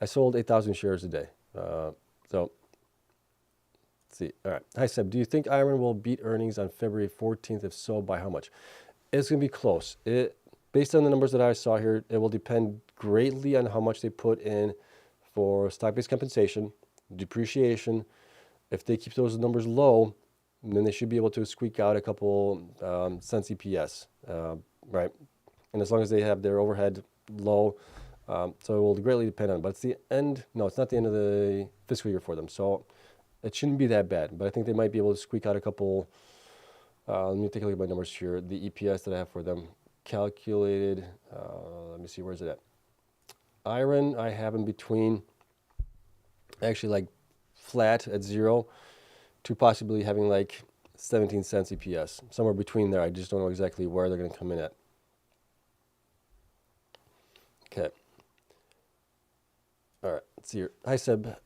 Speaker 1: 8,000 shares a day. So let's see. All right. Hi Seb, do you think IREN will beat earnings on February 14th? If so, by how much? It's going to be close. Based on the numbers that I saw here, it will depend greatly on how much they put in for stock-based compensation, depreciation. If they keep those numbers low, then they should be able to squeak out a couple cents EPS, right? And as long as they have their overhead low, so it will greatly depend on it. But it's the end, no, it's not the end of the fiscal year for them. So it shouldn't be that bad. But I think they might be able to squeak out a couple, let me take a look at my numbers here. The EPS that I have for them calculated, let me see, where's it at? IREN, I have in between, actually like flat at 0 to possibly having like 17 cents EPS. Somewhere between there. I just don't know exactly where they're going to come in at. Okay. All right, let's see here. Hi Seb,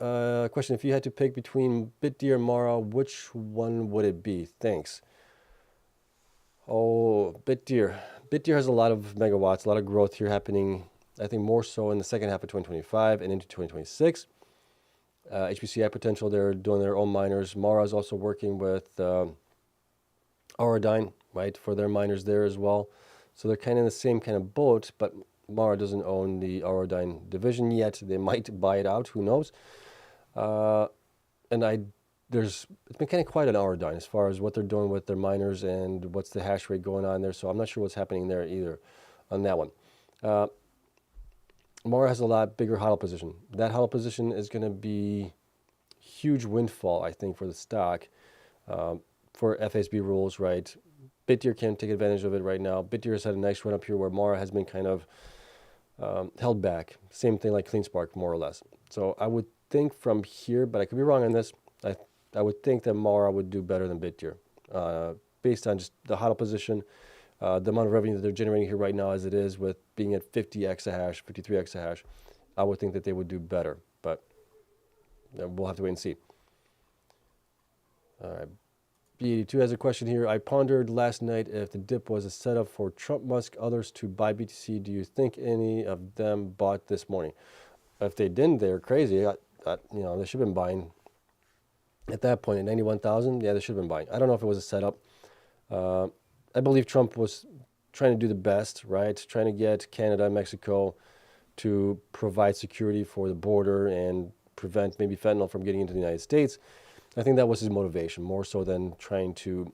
Speaker 1: question, if you had to pick between BitDeer and Mara, which one would it be? Thanks. Oh, BitDeer. BitDeer has a lot of megawatts, a lot of growth here happening, I think more so in the second half of 2025 and into 2026. HPCI potential, they're doing their own miners. Mara is also working with Auradine, right, for their miners there as well. So they're kind of in the same kind of boat, but Mara doesn't own the Auradine division yet. They might buy it out, who knows. It's been kind of quiet on Auradine as far as what they're doing with their miners and what's the hash rate going on there. So I'm not sure what's happening there either on that one. Mara has a lot bigger hodl position. That hodl position is going to be huge windfall, I think, for the stock for FSB rules, right? BitDeer can't take advantage of it right now. BitDeer has had a nice run up here where Mara has been kind of held back. Same thing like Cleanspark, more or less. So I would think from here, but I could be wrong on this, I would think that Mara would do better than BitDeer based on just the hodl position, the amount of revenue that they're generating here right now as it is with being at 50 exahash, 53 exahash. I would think that they would do better, but we'll have to wait and see. All right. B82 has a question here. I pondered last night if the dip was a setup for Trump, Musk, others to buy BTC. Do you think any of them bought this morning? If they didn't, they're crazy. They should have been buying at that point at 91,000. Yeah, they should have been buying. I don't know if it was a setup. I believe Trump was trying to do the best, right? Trying to get Canada and Mexico to provide security for the border and prevent maybe fentanyl from getting into the United States. I think that was his motivation, more so than trying to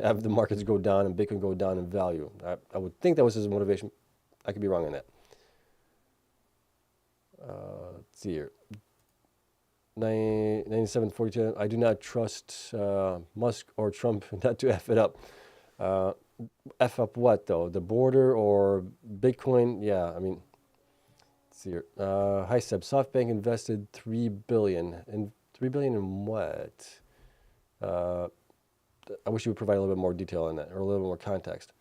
Speaker 1: have the markets go down and Bitcoin go down in value. I would think that was his motivation. I could be wrong on that. Let's see here. 9742. I do not trust Musk or Trump not to F it up. F up what, though? The border or Bitcoin? Yeah, I mean, let's see here. Hi, Seb. SoftBank invested $3 billion. And $3 billion in what? I wish you would provide a little bit more detail on that, or a little bit more context.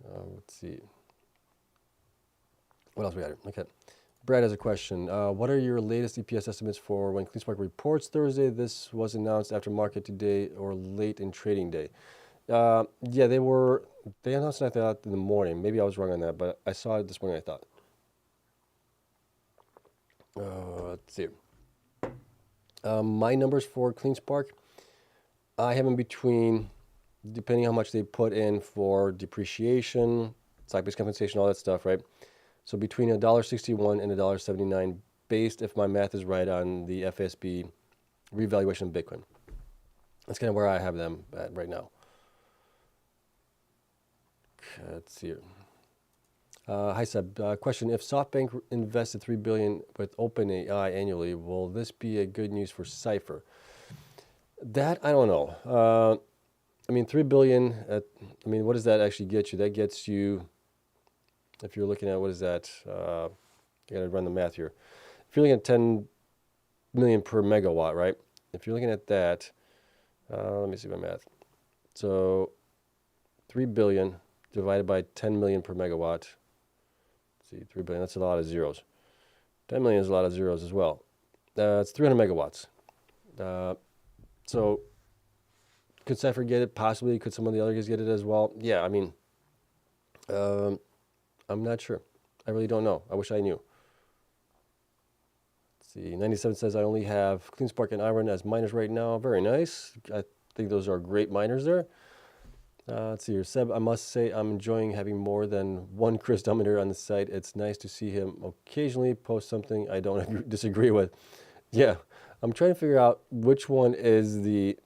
Speaker 1: Let's see. What else we got here? Okay. Brad has a question. What are your latest EPS estimates for when Cleanspark reports Thursday? This was announced after market today or late in trading day. Yeah, they announced it, I thought, in the morning. Maybe I was wrong on that, but I saw it this morning, I thought. Let's see. My numbers for Cleanspark, I have in between, depending how much they put in for depreciation, stock-based compensation, all that stuff, right? So between $1.61 and $1.79, based, if my math is right, on the FASB revaluation of Bitcoin. That's kind of where I have them at right now. Okay, let's see here. Hi, Seb. Question: if SoftBank invested $3 billion with OpenAI annually, will this be a good news for Cipher? That I don't know. I mean, $3 billion. I mean, what does that actually get you? That gets you, if you're looking at, what is that? I got to run the math here. If you're looking at 10 million per megawatt, right? If you're looking at that, let me see my math. So 3 billion divided by 10 million per megawatt. Let's see, 3 billion, that's a lot of zeros. 10 million is a lot of zeros as well. It's 300 megawatts. So could Cipher get it? Possibly. Could some of the other guys get it as well? Yeah, I mean, I'm not sure. I really don't know. I wish I knew. Let's see. 97 says I only have Cleanspark and IREN as miners right now. Very nice. I think those are great miners there. Let's see here. Seb, I must say I'm enjoying having more than one Chris Dummeter on the site. It's nice to see him occasionally post something I don't disagree with. Yeah, I'm trying to figure out which one is the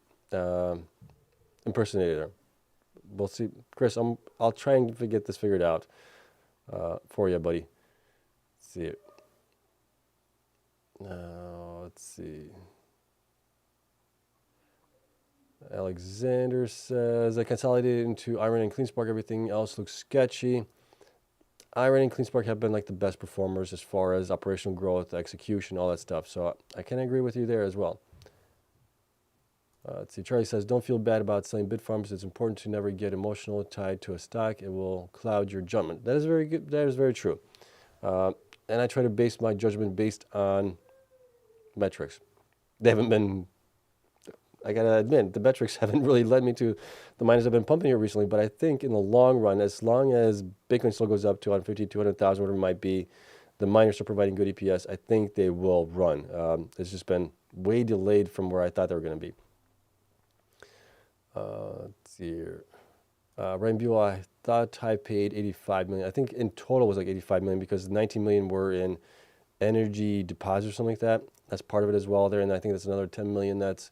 Speaker 1: impersonator. We'll see. Chris, I'll try and get this figured out for you, buddy. Let's see it. Let's see. Alexander says, I consolidated into IREN and Cleanspark. Everything else looks sketchy. IREN and Cleanspark have been like the best performers as far as operational growth, execution, all that stuff. So I can agree with you there as well. Let's see. Charlie says, don't feel bad about selling Bitfarms. It's important to never get emotional tied to a stock. It will cloud your judgment. That is very good. That is very true. And I try to base my judgment based on metrics. They haven't been, I gotta admit, the metrics haven't really led me to the miners I've been pumping here recently, but I think in the long run, as long as Bitcoin still goes up to 150, 200,000, whatever it might be, the miners are providing good EPS, I think they will run. It's just been way delayed from where I thought they were going to be. Let's see here. Ryan Buell, I thought Hive paid 85 million. I think in total it was like 85 million because 19 million were in energy deposits or something like that. That's part of it as well there, and I think that's another 10 million that's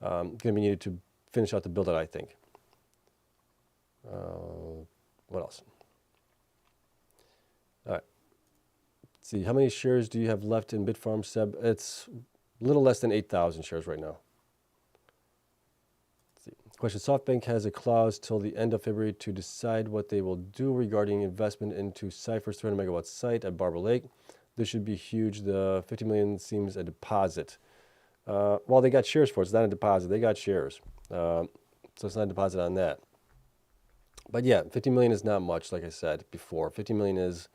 Speaker 1: going to be needed to finish out the build out, I think. What else? All right. Let's see. How many shares do you have left in Bitfarms, Seb? It's a little less than 8,000 shares right now. Let's see. Question. SoftBank has a clause till the end of February to decide what they will do regarding investment into Cipher's 300 megawatt site at Barber Lake. This should be huge. The 50 million seems a deposit. Well, they got shares for it. It's not a deposit. They got shares. So it's not a deposit on that. But yeah, 50 million is not much, like I said before. 50 million is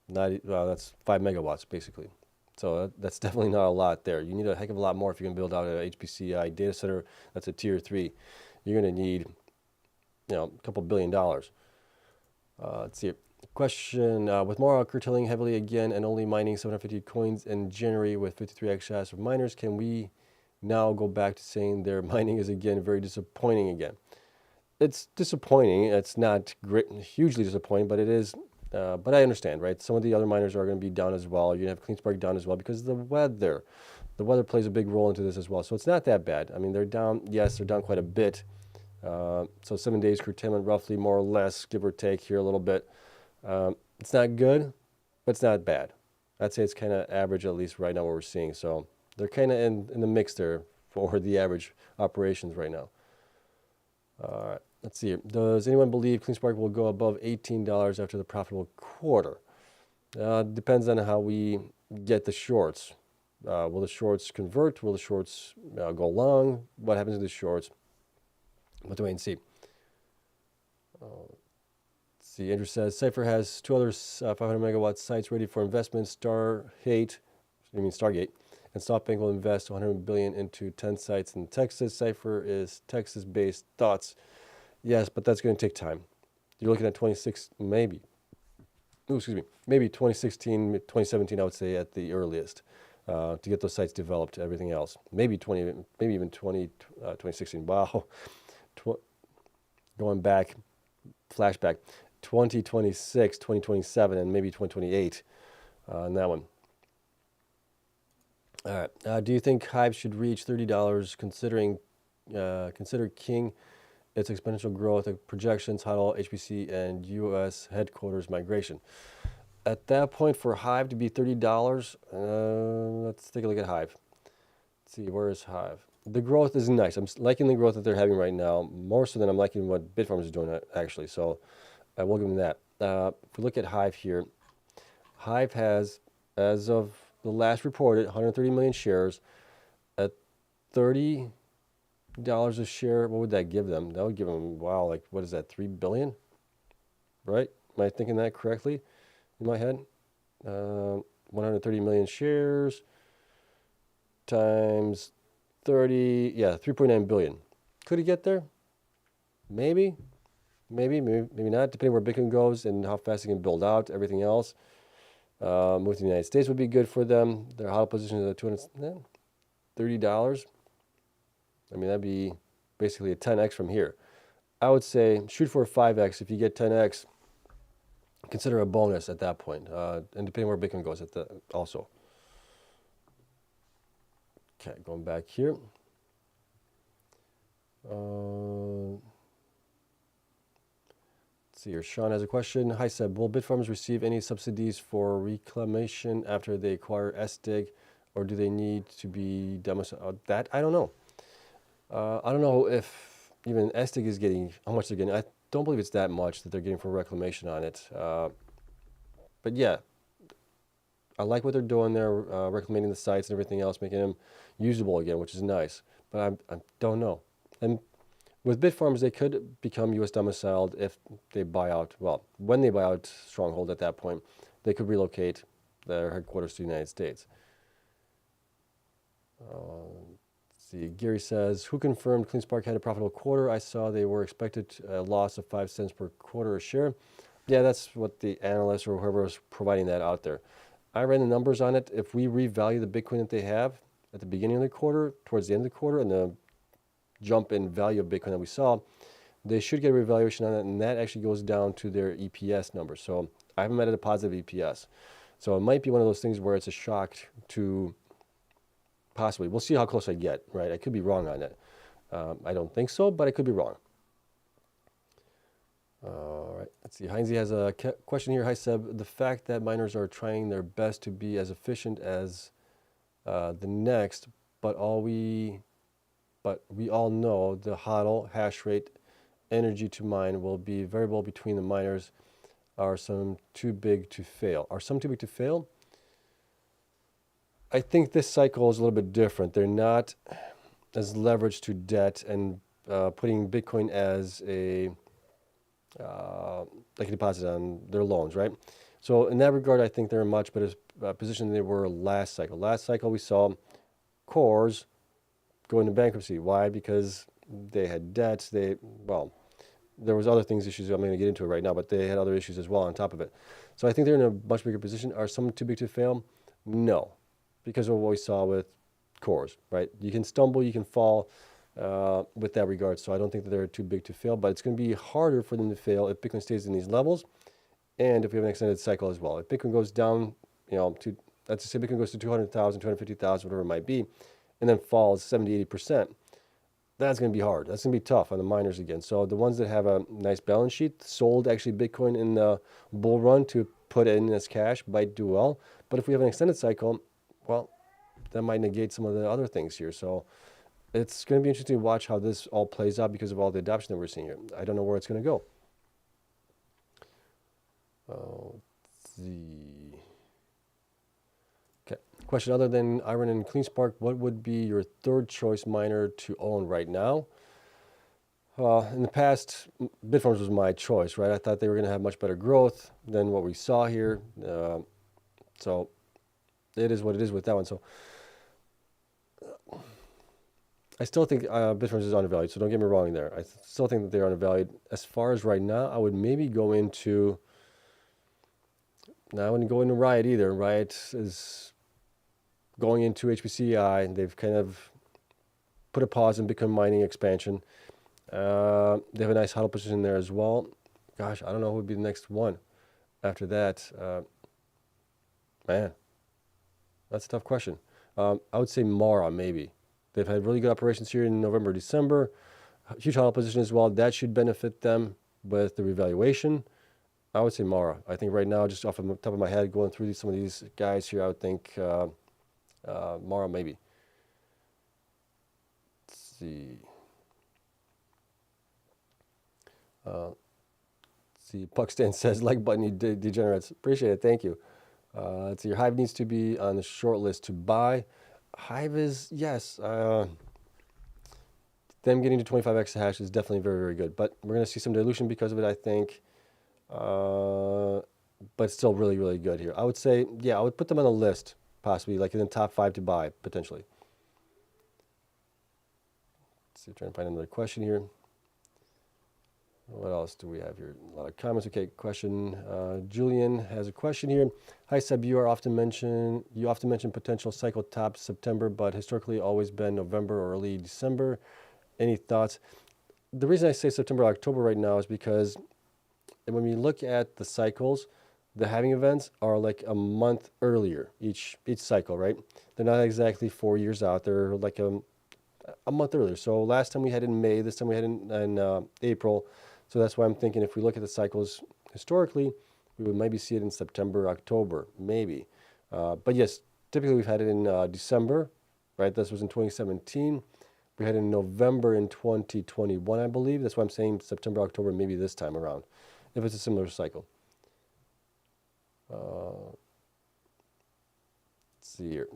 Speaker 1: not, that's 5 megawatts, basically. So that's definitely not a lot there. You need a heck of a lot more if you're going to build out a HPCI data center that's a tier 3. You're going to need, a couple $1 billion. Let's see. Question, with more curtailing heavily again and only mining 750 coins in January with 53 exahash of miners, can we now go back to saying their mining is again very disappointing again? it's disappointing. It's not great, hugely disappointing, but it is. But I understand, right? Some of the other miners are going to be down as well. You're going to have Cleanspark down as well because of the weather. The weather plays a big role into this as well. So it's not that bad. I mean, they're down. Yes, they're down quite a bit. So 7 days curtailment, roughly, more or less, give or take here a little bit. It's not good, but it's not bad. I'd say it's kind of average, at least right now, what we're seeing. So they're kind of in the mix there for the average operations right now. All right, let's see here. Does anyone believe Cleanspark will go above $18 after the profitable quarter? Depends on how we get the shorts. Will the shorts convert? Will the shorts go long? What happens to the shorts? We'll have to wait and see. Let's see, Andrew says, Cipher has 2 other 500 megawatt sites ready for investment. Stargate, and SoftBank will invest $100 billion into 10 sites in Texas. Cipher is Texas-based. Thoughts? Yes, but that's going to take time. You're looking at maybe 2016, 2017, I would say at the earliest, to get those sites developed, everything else. Maybe even 2016. Wow. Going back, flashback, 2026, 2027, and maybe 2028 on that one. All right. Do you think Hive should reach $30 consider King its exponential growth, projections, HODL, HPC, and U.S. headquarters migration? At that point, for Hive to be $30, let's take a look at Hive. Let's see, where is Hive? The growth is nice. I'm liking the growth that they're having right now, more so than I'm liking what Bitfarms is doing, actually. So I will give them that. If we look at Hive here, Hive has, as of the last reported, 130 million shares at $30 a share. What would that give them? That would give them, wow, like, what is that, 3 billion? Right? Am I thinking that correctly in my head? 130 million shares times 30, yeah, 3.9 billion. Could he get there? Maybe not, depending where Bitcoin goes and how fast they can build out everything else. Move to the United States would be good for them. Their HODL position is at $30. I mean, that'd be basically a 10x from here. I would say shoot for a 5x. If you get 10x, consider a bonus at that point, and depending where Bitcoin goes also. Okay, going back here. Let's see here. Sean has a question. Hi, Seb. Will Bitfarms receive any subsidies for reclamation after they acquire SDIG, or do they need to be domiciled? That I don't know. I don't know if even SDIG is getting, how much they're getting. I don't believe it's that much that they're getting for reclamation on it. But yeah, I like what they're doing there, reclaiming the sites and everything else, making them usable again, which is nice. But I don't know. And with Bitfarms, they could become U.S. domiciled if they buy out, well, when they buy out Stronghold at that point, they could relocate their headquarters to the United States. Let's see, Gary says, who confirmed Cleanspark had a profitable quarter? I saw they were expected a loss of 5 cents per quarter a share. Yeah, that's what the analyst or whoever was providing that out there. I ran the numbers on it. If we revalue the Bitcoin that they have at the beginning of the quarter, towards the end of the quarter, and the jump in value of Bitcoin that we saw, they should get a revaluation on it, and that actually goes down to their EPS numbers. So I haven't met a positive EPS. So it might be one of those things where it's a shock to possibly. We'll see how close I get, right? I could be wrong on it. I don't think so, but I could be wrong. All right, let's see. Heinze has a question here. Hi, Seb. The fact that miners are trying their best to be as efficient as the next, but we all know the HODL, hash rate, energy to mine will be variable between the miners. Are some too big to fail? Are some too big to fail? I think this cycle is a little bit different. They're not as leveraged to debt and putting Bitcoin as a like a deposit on their loans, right? So in that regard, I think they're in a much better position than they were last cycle. Last cycle, we saw CORZ go into bankruptcy. Why? Because they had debts. Well, there was other issues I'm going to get into it right now, but they had other issues as well on top of it. So I think they're in a much bigger position. Are some too big to fail? No, because of what we saw with CORZ, right? You can stumble, you can fall. with that regard. So I don't think that they're too big to fail, but it's going to be harder for them to fail if Bitcoin stays in these levels and if we have an extended cycle as well. If Bitcoin goes down, to, let's just say Bitcoin goes to 200,000, 250,000, whatever it might be, and then falls 70, 80%, that's going to be hard. That's going to be tough on the miners again. So the ones that have a nice balance sheet, sold actually Bitcoin in the bull run to put it in as cash, might do well. But if we have an extended cycle, well, that might negate some of the other things here. So it's going to be interesting to watch how this all plays out because of all the adoption that we're seeing here. I don't know where it's going to go. Let's see. Okay. Question: other than IREN and Cleanspark, what would be your third choice miner to own right now? In the past, Bitfarms was my choice, right? I thought they were going to have much better growth than what we saw here. So it is what it is with that one. So I still think Bitfarms is undervalued, so don't get me wrong there. I still think that they're undervalued. As far as right now, I would maybe go into... Now I wouldn't go into Riot either. Riot is going into HPCI. They've kind of put a pause in Bitcoin mining expansion. They have a nice huddle position there as well. Gosh, I don't know who would be the next one after that. Man, that's a tough question. I would say Mara, maybe. They've had really good operations here in November, December. Huge huddle position as well. That should benefit them with the revaluation. I would say Mara. I think right now, just off the top of my head, going through some of these guys here, I would think Mara maybe. Let's see. Puckstand says, like button, you degenerates. Appreciate it. Thank you. Let's see. Your Hive needs to be on the short list to buy. Hive is, yes. Them getting to 25 exahash is definitely very, very good. But we're going to see some dilution because of it, I think. But still really, really good here. I would say, yeah, I would put them on a list, possibly, like in the top 5 to buy, potentially. Let's see, trying to find another question here. What else do we have here? A lot of comments. Okay, question. Julian has a question here. Hi, Seb. You often mention potential cycle top September, but historically always been November or early December. Any thoughts? The reason I say September, October right now is because when we look at the cycles, the halving events are like a month earlier each cycle, right? They're not exactly 4 years out. They're like a month earlier. So last time we had in May, this time we had in April. So that's why I'm thinking if we look at the cycles historically, we would maybe see it in September, October, maybe. But yes, typically we've had it in December, right? This was in 2017. We had it in November in 2021, I believe. That's why I'm saying September, October, maybe this time around, if it's a similar cycle. Let's see here.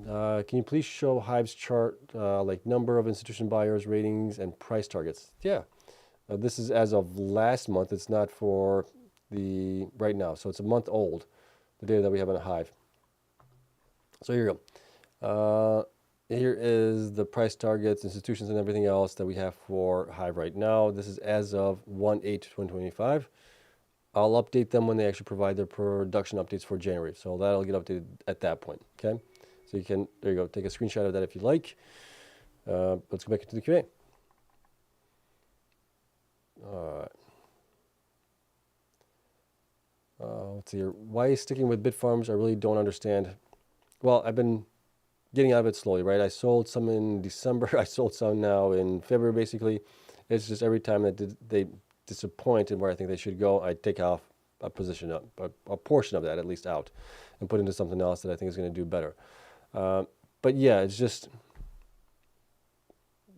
Speaker 1: Can you please show Hive's chart, like number of institution buyers, ratings, and price targets? Yeah. This is as of last month. It's not for the right now. So it's a month old, the data that we have on Hive. So here you go. Here is the price targets, institutions, and everything else that we have for Hive right now. This is as of 1/8/2025. I'll update them when they actually provide their production updates for January. So that'll get updated at that point, okay? So you can, there you go, take a screenshot of that if you like. Let's go back into the Q&A. All right. Let's see here. Why sticking with Bitfarms? I really don't understand. Well, I've been getting out of it slowly, right? I sold some in December. I sold some now in February, basically. It's just every time that they disappoint in where I think they should go, I take off a position, a portion of that at least out, and put into something else that I think is going to do better. But yeah, it's just,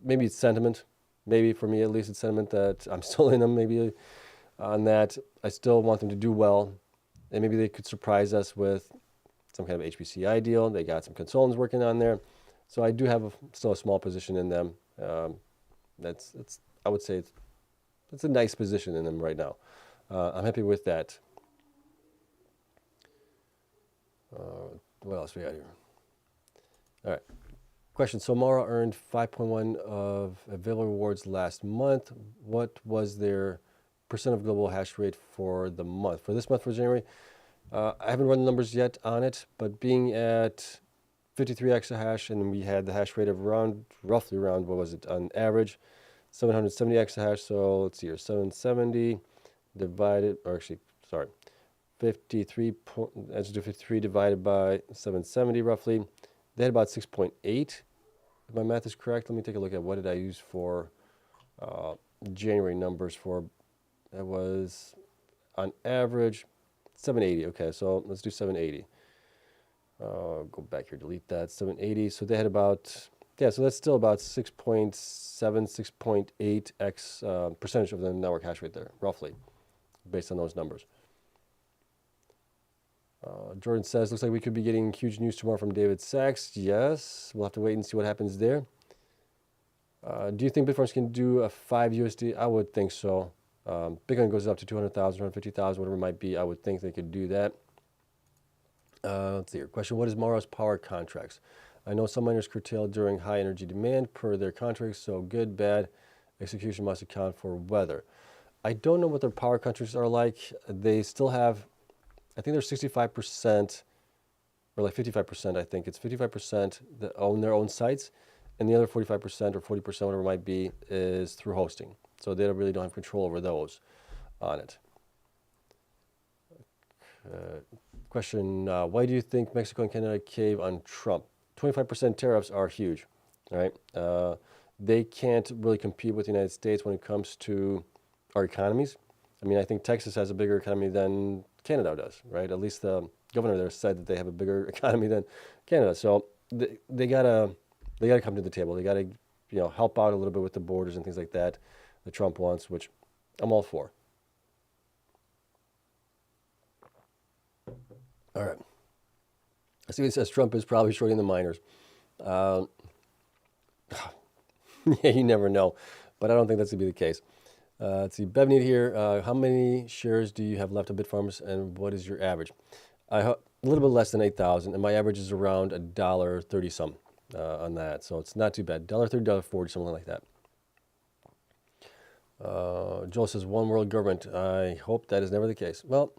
Speaker 1: maybe it's sentiment. Maybe for me at least it's sentiment that I'm still in them, maybe on that. I still want them to do well, and maybe they could surprise us with some kind of HPCI deal. They got some consultants working on there. So I do have still a small position in them. I would say it's a nice position in them right now. I'm happy with that. What else we got here? All right. Question. So Mara earned 5.1 of available rewards last month. What was their percent of global hash rate for the month? For this month, for January, I haven't run the numbers yet on it, but being at 53 exahash, and we had the hash rate of roughly around, what was it, on average, 770 exahash. So let's see here, 770 divided, or actually, sorry, 53, let's do 53 divided by 770 roughly. They had about 6.8, if my math is correct. Let me take a look at what did I use for January numbers for. That was on average 780. Okay, so let's do 780. Go back here, delete that, 780. So they had about, yeah, so that's still about 6.7, 6.8x percentage of the network hash rate there, roughly, based on those numbers. Jordan says, looks like we could be getting huge news tomorrow from David Sachs. Yes, we'll have to wait and see what happens there. Do you think Bitfarms can do a 5 USD? I would think so. Bitcoin goes up to 200,000, 150,000, whatever it might be. I would think they could do that. Let's see here. Question, what is Mara's power contracts? I know some miners curtail during high energy demand per their contracts, so good, bad, execution must account for weather. I don't know what their power contracts are like. They still have, I think they're 65%, or like 55%, I think. It's 55% that own their own sites, and the other 45% or 40%, whatever it might be, is through hosting. So they really don't have control over those on it. Question, why do you think Mexico and Canada cave on Trump? 25% tariffs are huge, right? They can't really compete with the United States when it comes to our economies. I mean, I think Texas has a bigger economy than Canada does, right? At least the governor there said that they have a bigger economy than Canada. So they gotta come to the table. They gotta, help out a little bit with the borders and things like that Trump wants, which I'm all for. All right. I see what it says. Trump is probably shorting the miners. Yeah, you never know, but I don't think that's going to be the case. Let's see. Bevneed here. How many shares do you have left of Bitfarms, and what is your average? A little bit less than 8,000, and my average is around $1.30 some on that, so it's not too bad. $1.30, $1.40, something like that. Joel says, one world government. I hope that is never the case. Well,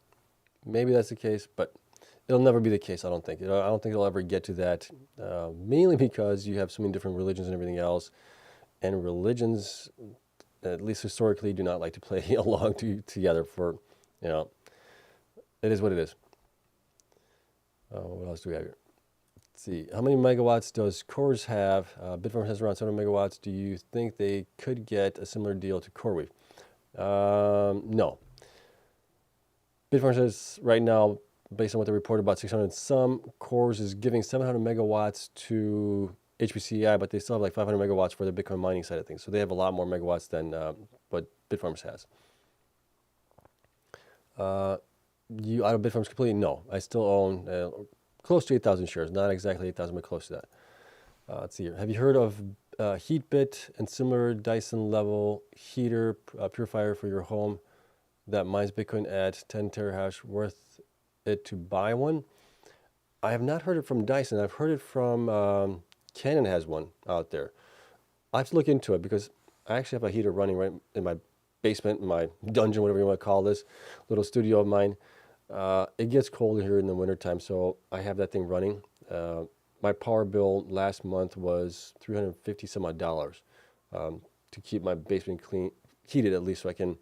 Speaker 1: maybe that's the case, but it'll never be the case, I don't think. I don't think it'll ever get to that, mainly because you have so many different religions and everything else, and religions, at least historically, do not like to play along together for, it is what it is. What else do we have here? Let's see. How many megawatts does CORZ have? Bitfarms has around 7 megawatts. Do you think they could get a similar deal to CoreWeave? No. Bitfarms is right now, based on what they reported, about 600 some. CORZ is giving 700 megawatts to HPCI, but they still have like 500 megawatts for the Bitcoin mining side of things. So they have a lot more megawatts than what Bitfarms has. You out of Bitfarms completely? No. I still own close to 8,000 shares. Not exactly 8,000, but close to that. Let's see here. Have you heard of HeatBit and similar Dyson level heater purifier for your home that mines Bitcoin at 10 terahash, worth it to buy one? I have not heard it from Dyson. I've heard it from Canon has one out there. I have to look into it because I actually have a heater running right in my basement, my dungeon, whatever you want to call this little studio of mine. It gets cold here in the wintertime, so I have that thing running. My power bill last month was $350 some odd to keep my basement heated at least, so I can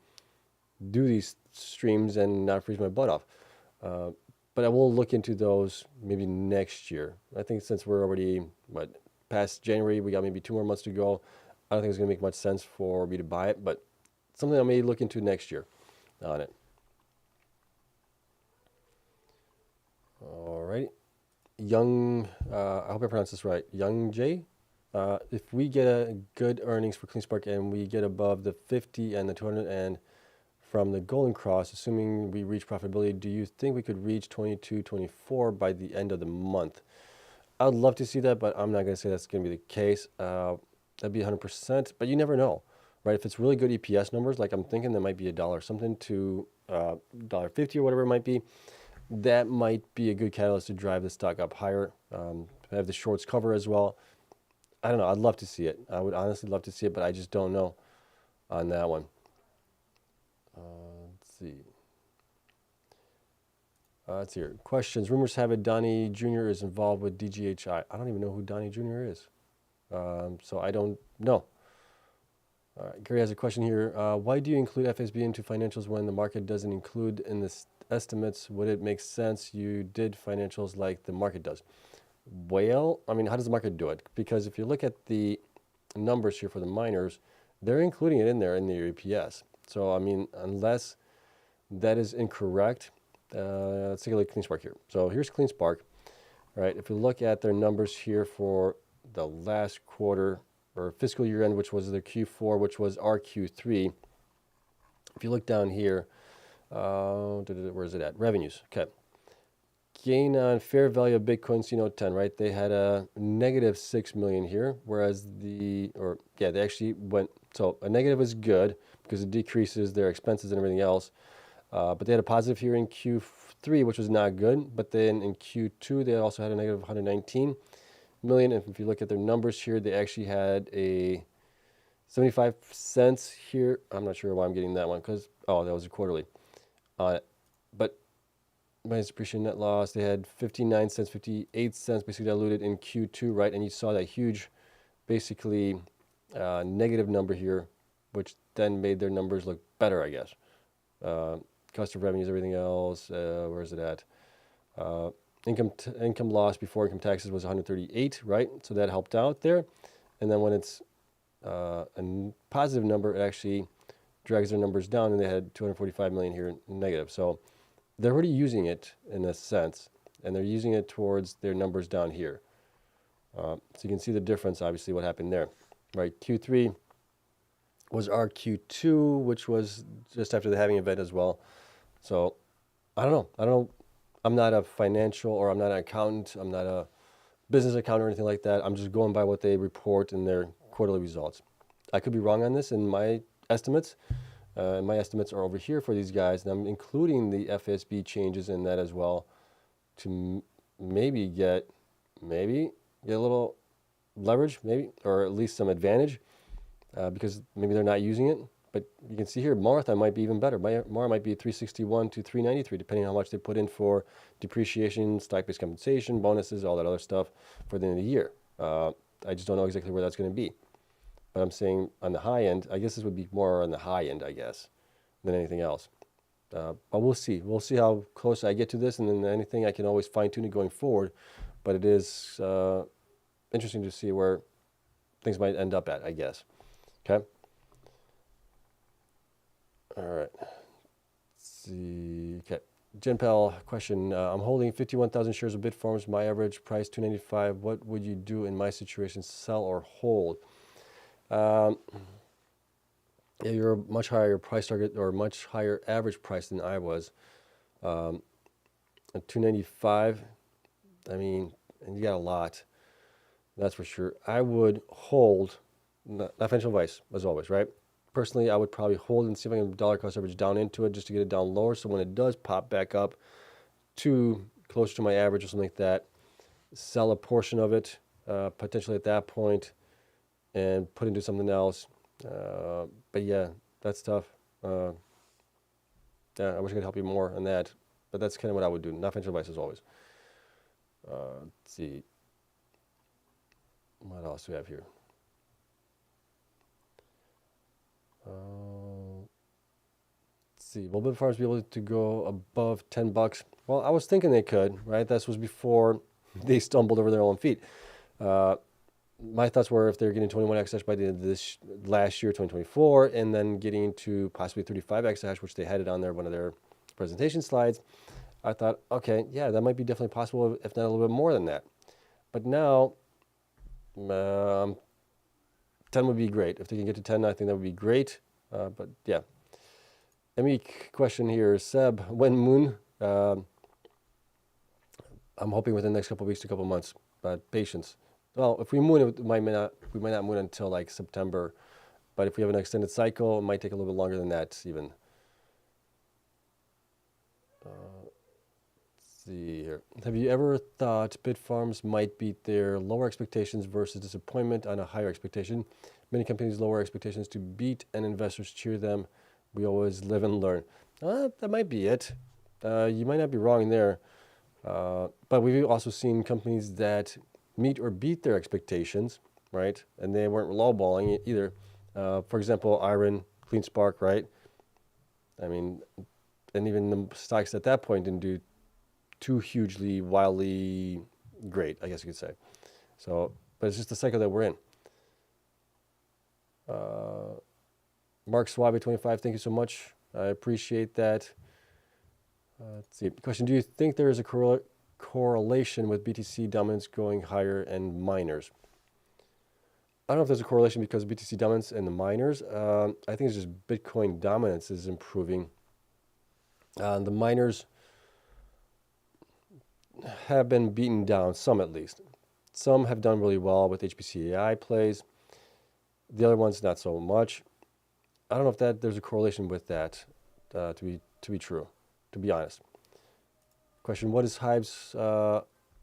Speaker 1: do these streams and not freeze my butt off. But I will look into those maybe next year. I think since we're already past January, we got maybe 2 more months to go. I don't think it's going to make much sense for me to buy it, but something I may look into next year on it. All right. I hope I pronounced this right. Young J. If we get a good earnings for Cleanspark and we get above the 50 and the 200 and from the Golden Cross, assuming we reach profitability, do you think we could reach 22, 24 by the end of the month? I would love to see that, but I'm not going to say that's going to be the case. That'd be 100%, but you never know, right? If it's really good EPS numbers, like I'm thinking there might be $1 something to $1.50 or whatever it might be, that might be a good catalyst to drive the stock up higher. Have the shorts cover as well. I don't know. I'd love to see it. I would honestly love to see it, but I just don't know on that one. Let's see. Let's hear questions. Rumors have it Donnie Jr. is involved with DGHI. I don't even know who Donnie Jr. is. So I don't know. All right, Gary has a question here. Why do you include FSB into financials when the market doesn't include in the estimates? Would it make sense you did financials like the market does? Well, I mean, how does the market do it? Because if you look at the numbers here for the miners, they're including it in there in their EPS. So, I mean, unless that is incorrect, let's take a look at Cleanspark here. So here's Cleanspark, right? If you look at their numbers here for the last quarter or fiscal year end, which was their Q4, which was our Q3. If you look down here, where is it at? Revenues. Okay. Gain on fair value of Bitcoin C10, right? They had a negative 6 million here, whereas they actually went, so a negative is good because it decreases their expenses and everything else. But they had a positive here in Q3, which was not good. But then in Q2, they also had a negative 119 million. And if you look at their numbers here, they actually had a 75 cents here. I'm not sure why I'm getting that one because, oh, that was a quarterly. But minus depreciation net loss, they had 59 cents, 58 cents basically diluted in Q2, right? And you saw that huge, basically negative number here, which then made their numbers look better, I guess. Cost of revenues, everything else, where is it at? Income loss before income taxes was 138, right? So that helped out there. And then when it's a positive number, it actually drags their numbers down, and they had 245 million here in negative. So they're already using it in a sense, and they're using it towards their numbers down here. So you can see the difference, obviously, what happened there, right? Q3 was our Q2, which was just after the halving event as well. So I don't know. I'm not a financial, or I'm not an accountant. I'm not a business accountant or anything like that. I'm just going by what they report in their quarterly results. I could be wrong on this in my estimates. My estimates are over here for these guys, and I'm including the FSB changes in that as well to maybe get a little leverage, maybe, or at least some advantage because maybe they're not using it. But you can see here, Marathon might be even better. Mara might be 361 to 393, depending on how much they put in for depreciation, stock-based compensation, bonuses, all that other stuff for the end of the year. I just don't know exactly where that's going to be. But I'm saying on the high end, I guess this would be more on the high end, I guess, than anything else. But we'll see. We'll see how close I get to this, and then anything I can always fine-tune it going forward. But it is interesting to see where things might end up at, I guess. Okay? All right. Let's see. Okay. Genpal question. I'm holding 51,000 shares of Bitfarms. My average price $295. What would you do in my situation? Sell or hold? Yeah, you're a much higher price target or much higher average price than I was. At $295. I mean, and you got a lot. That's for sure. I would hold. Not financial advice, as always, right? Personally, I would probably hold and see if I can dollar cost average down into it just to get it down lower. So when it does pop back up to closer to my average or something like that, sell a portion of it, potentially at that point, and put into something else. But yeah, that's tough. Yeah, I wish I could help you more on that. But that's kind of what I would do. Not financial advice as always. Let's see. What else do we have here? Let's see. Will Bitfarms be able to go above $10? Well, I was thinking they could, right? This was before they stumbled over their own feet. My thoughts were if they're getting 21 exahash by the end of this last year, 2024, and then getting to possibly 35 exahash, which they had it on there, one of their presentation slides, I thought, okay, yeah, that might be definitely possible, if not a little bit more than that. But now, 10 would be great. If they can get to 10, I think that would be great. But yeah. ME question here, Seb, when moon? I'm hoping within the next couple of weeks to a couple of months, but patience. Well, if we moon, we might not moon until like September, but if we have an extended cycle, it might take a little bit longer than that even. Let's see here. Have you ever thought Bitfarms might beat their lower expectations versus disappointment on a higher expectation? Many companies lower expectations to beat and investors cheer them. We always live and learn. That might be it. You might not be wrong there. But we've also seen companies that meet or beat their expectations, right? And they weren't lowballing it either. For example, IREN, Cleanspark, right? I mean, and even the stocks at that point didn't do too hugely, wildly great, I guess you could say. So, but it's just the cycle that we're in. Mark Suave 25, thank you so much. I appreciate that. Let's see. Question: do you think there is a correlation with BTC dominance going higher and miners? I don't know if there's a correlation because of BTC dominance and the miners. I think it's just Bitcoin dominance is improving. The miners have been beaten down, some at least. Some have done really well with HPC AI plays. The other ones, not so much. I don't know if there's a correlation with that to be true, to be honest. Question: what is Hive's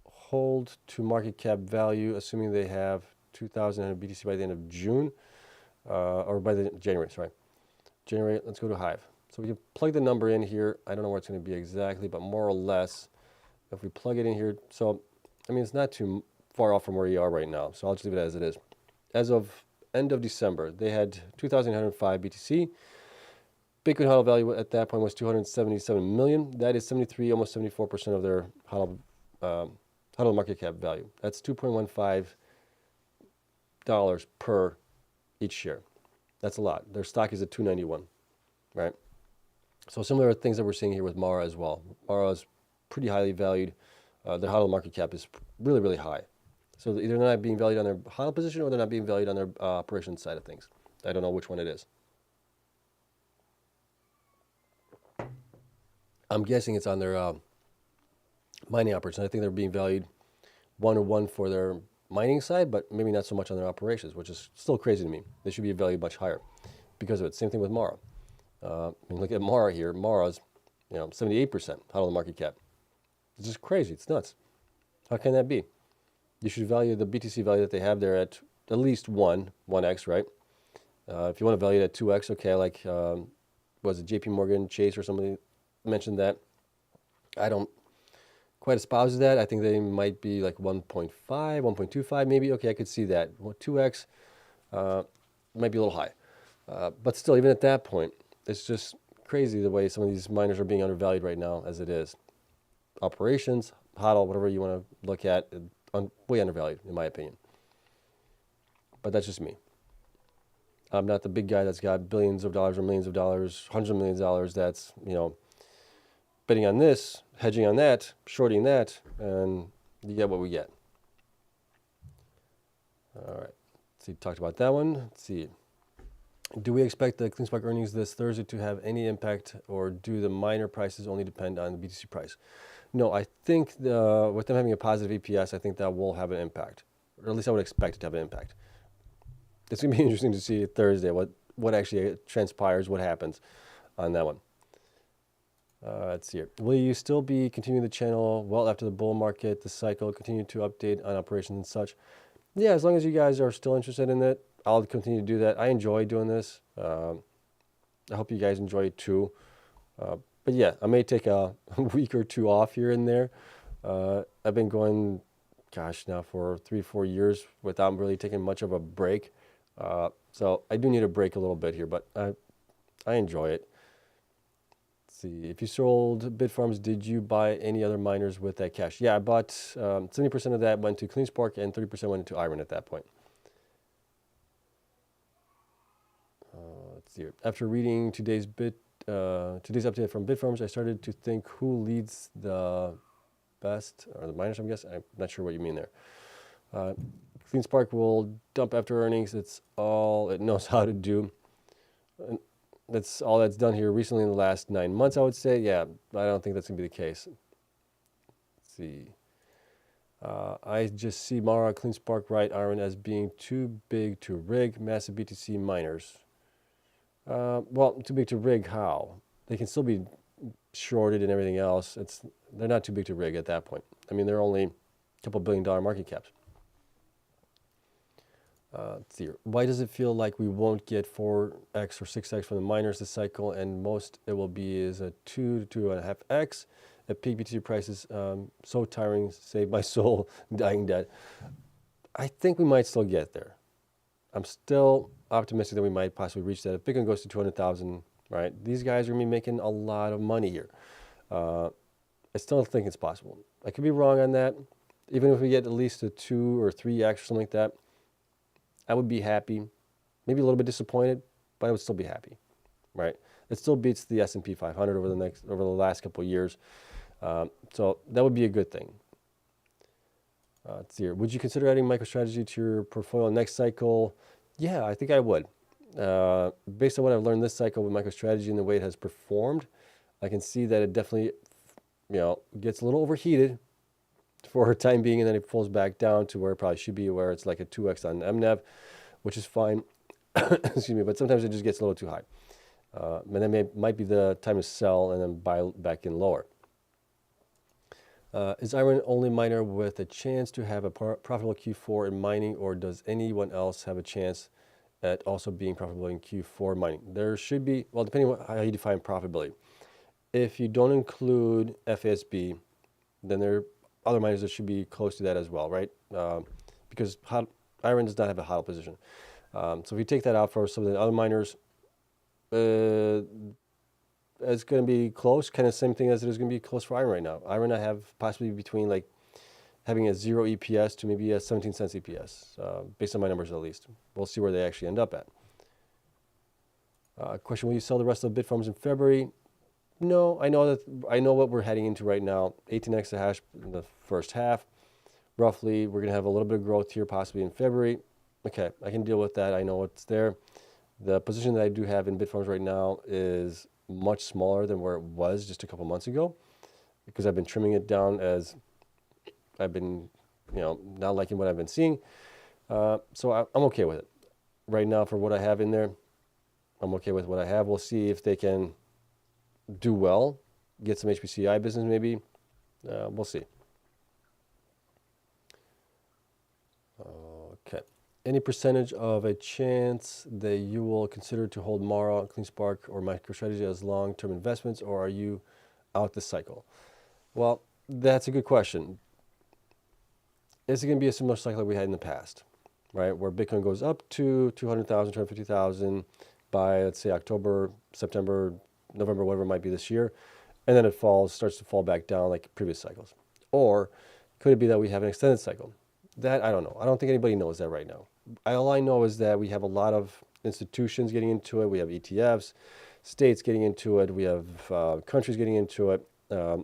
Speaker 1: hold to market cap value, assuming they have 2,000 BTC by the end of June, or by the January? Sorry, January. Let's go to Hive. So we can plug the number in here. I don't know where it's going to be exactly, but more or less, if we plug it in here, so I mean it's not too far off from where you are right now. So I'll just leave it as it is. As of end of December, they had 2,105 BTC. Bitcoin HODL value at that point was 277 million. That is 73, almost 74% of their HODL market cap value. That's $2.15 per each share. That's a lot. Their stock is at 291, right? So similar things that we're seeing here with Mara as well. Mara is pretty highly valued. Their HODL market cap is really, really high. So either they're not being valued on their HODL position or they're not being valued on their operations side of things. I don't know which one it is. I'm guessing it's on their mining operations. I think they're being valued one-to-one for their mining side, but maybe not so much on their operations, which is still crazy to me. They should be valued much higher because of it. Same thing with Mara. I mean, look at Mara here. Mara's 78% HODL market cap. It's just crazy. It's nuts. How can that be? You should value the BTC value that they have there at least 1x, right? If you want to value it at 2x, okay, like, was it JP Morgan, Chase, or somebody mentioned that? I don't quite espouse that. I think they might be like 1.5, 1.25 maybe. Okay, I could see that. 2x might be a little high. But still, even at that point, it's just crazy the way some of these miners are being undervalued right now as it is. Operations, HODL, whatever you want to look at, way undervalued, in my opinion. But that's just me. I'm not the big guy that's got billions of dollars or millions of dollars, hundreds of millions of dollars that's, betting on this, hedging on that, shorting that, and you get what we get. All right. Let's see, talked about that one. Let's see. Do we expect the Cleanspark earnings this Thursday to have any impact, or do the miner prices only depend on the BTC price? No, I think with them having a positive EPS, I think that will have an impact. Or at least I would expect it to have an impact. It's going to be interesting to see Thursday what actually transpires, what happens on that one. Let's see here. Will you still be continuing the channel well after the bull market, the cycle, continue to update on operations and such? Yeah, as long as you guys are still interested in it, I'll continue to do that. I enjoy doing this. I hope you guys enjoy it too. But yeah, I may take a week or two off here and there. I've been going, now for 3-4 years without really taking much of a break. So I do need a break a little bit here, but I enjoy it. Let's see, if you sold Bitfarms, did you buy any other miners with that cash? Yeah, I bought 70% of that went to Cleanspark and 30% went to IREN at that point. Let's see here. After reading today's update from Bitfarms, I started to think who leads the best, or the miners, I guess. I'm not sure what you mean there. Cleanspark will dump after earnings. It's all it knows how to do. And that's all that's done here recently in the last 9 months, I would say. Yeah, I don't think that's going to be the case. Let's see. I just see Mara, Cleanspark, Riot, IREN as being too big to rig massive BTC miners. Well, too big to rig how? They can still be shorted and everything else. They're not too big to rig at that point. I mean, they're only a couple $1 billion market caps. Let's see here. Why does it feel like we won't get 4x or 6x from the miners this cycle, and most it will be is a 2 to 2.5x at peak BTC prices? So tiring, save my soul, dying dead. I think we might still get there. I'm still optimistic that we might possibly reach that. If Bitcoin goes to 200,000, right, these guys are going to be making a lot of money here. I still think it's possible. I could be wrong on that. Even if we get at least a 2 or 3x or something like that, I would be happy. Maybe a little bit disappointed, but I would still be happy, right? It still beats the S&P 500 over the last couple of years. So that would be a good thing. Let's see here. Would you consider adding MicroStrategy to your portfolio next cycle? Yeah, I think I would. Based on what I've learned this cycle with MicroStrategy and the way it has performed, I can see that it definitely, gets a little overheated for a time being, and then it pulls back down to where it probably should be, where it's like a 2x on MNAV, which is fine. Excuse me, but sometimes it just gets a little too high. And then might be the time to sell and then buy back in lower. Is IREN only miner with a chance to have a profitable Q4 in mining, or does anyone else have a chance at also being profitable in Q4 mining? There should be, well, depending on how you define profitability. If you don't include FASB, then there are other miners that should be close to that as well, right? Because IREN does not have a HODL position. So if you take that out for some of the other miners, it's going to be close, kind of same thing as it is going to be close for IREN right now. IREN I have possibly between like having a 0 EPS to maybe a 17 cents EPS, based on my numbers at least. We'll see where they actually end up at. Question, will you sell the rest of the Bitfarms in February? No, I know what we're heading into right now. 18 exahash in the first half. Roughly, we're going to have a little bit of growth here possibly in February. Okay, I can deal with that. I know what's there. The position that I do have in Bitfarms right now is much smaller than where it was just a couple months ago, because I've been trimming it down as I've been, not liking what I've been seeing. So I'm okay with it. Right now, for what I have in there, I'm okay with what I have. We'll see if they can do well, get some HPCI business maybe. We'll see. Okay. Any percentage of a chance that you will consider to hold Mara, Cleanspark, or MicroStrategy as long-term investments, or are you out this cycle? Well, that's a good question. Is it going to be a similar cycle that we had in the past, right? Where Bitcoin goes up to 200,000, 250,000 by, let's say, October, September, November, whatever it might be this year, and then it starts to fall back down like previous cycles? Or could it be that we have an extended cycle? That, I don't know. I don't think anybody knows that right now. All I know is that we have a lot of institutions getting into it. We have ETFs, states getting into it. We have countries getting into it.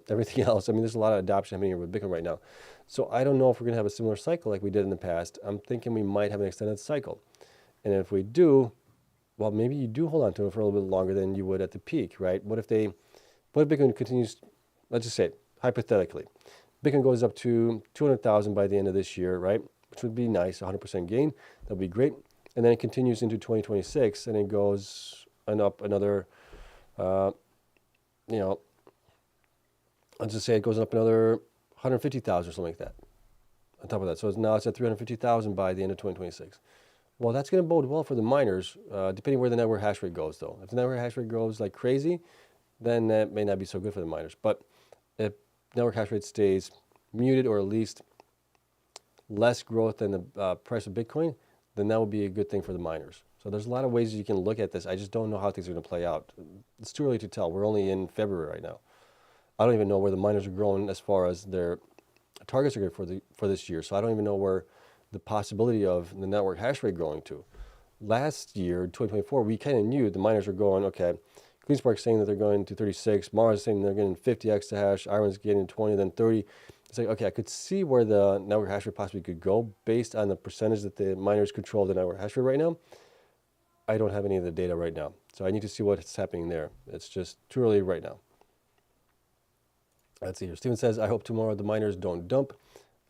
Speaker 1: Everything else. I mean, there's a lot of adoption happening here with Bitcoin right now. So I don't know if we're going to have a similar cycle like we did in the past. I'm thinking we might have an extended cycle. And if we do, well, maybe you do hold on to it for a little bit longer than you would at the peak, right? What if Bitcoin continues, let's just say, hypothetically, Bitcoin goes up to 200,000 by the end of this year, right? Which would be nice, 100% gain. That would be great. And then it continues into 2026, and it goes up another, let's just say it goes up another 150,000 or something like that on top of that. So now it's at 350,000 by the end of 2026. Well, that's going to bode well for the miners, depending where the network hash rate goes, though. If the network hash rate goes like crazy, then that may not be so good for the miners. But if network hash rate stays muted, or at least less growth than the price of Bitcoin, then that would be a good thing for the miners. So there's a lot of ways you can look at this. I just don't know how things are going to play out. It's too early to tell. We're only in February right now. I don't even know where the miners are growing as far as their targets are good for this year. So I don't even know where the possibility of the network hash rate growing to. Last year, 2024, we kind of knew the miners were going, okay, Cleanspark's saying that they're going to 36, Mara's saying they're getting 50 exahash, IREN's getting 20, then 30. It's like, okay, I could see where the network hash rate possibly could go based on the percentage that the miners control the network hash rate right now. I don't have any of the data right now, so I need to see what's happening there. It's just too early right now. Let's see here. Steven says, I hope tomorrow the miners don't dump.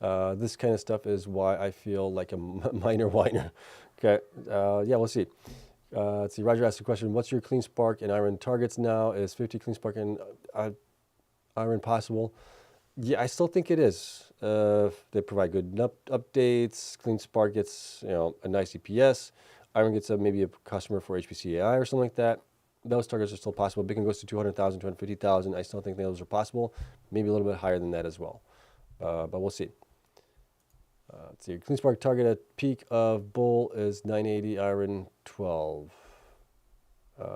Speaker 1: This kind of stuff is why I feel like a miner whiner. Okay, yeah, we'll see. Let's see. Roger asked the question, what's your Cleanspark and IREN targets now? Is 50 Cleanspark and IREN possible? Yeah, I still think it is. They provide good updates. Cleanspark gets a nice EPS. IREN gets maybe a customer for HPCI or something like that. Those targets are still possible. Bitcoin goes to 200,000, 250,000. I still think those are possible. Maybe a little bit higher than that as well. But we'll see. Let's see. Cleanspark target at peak of bull is 980, IREN 12. Top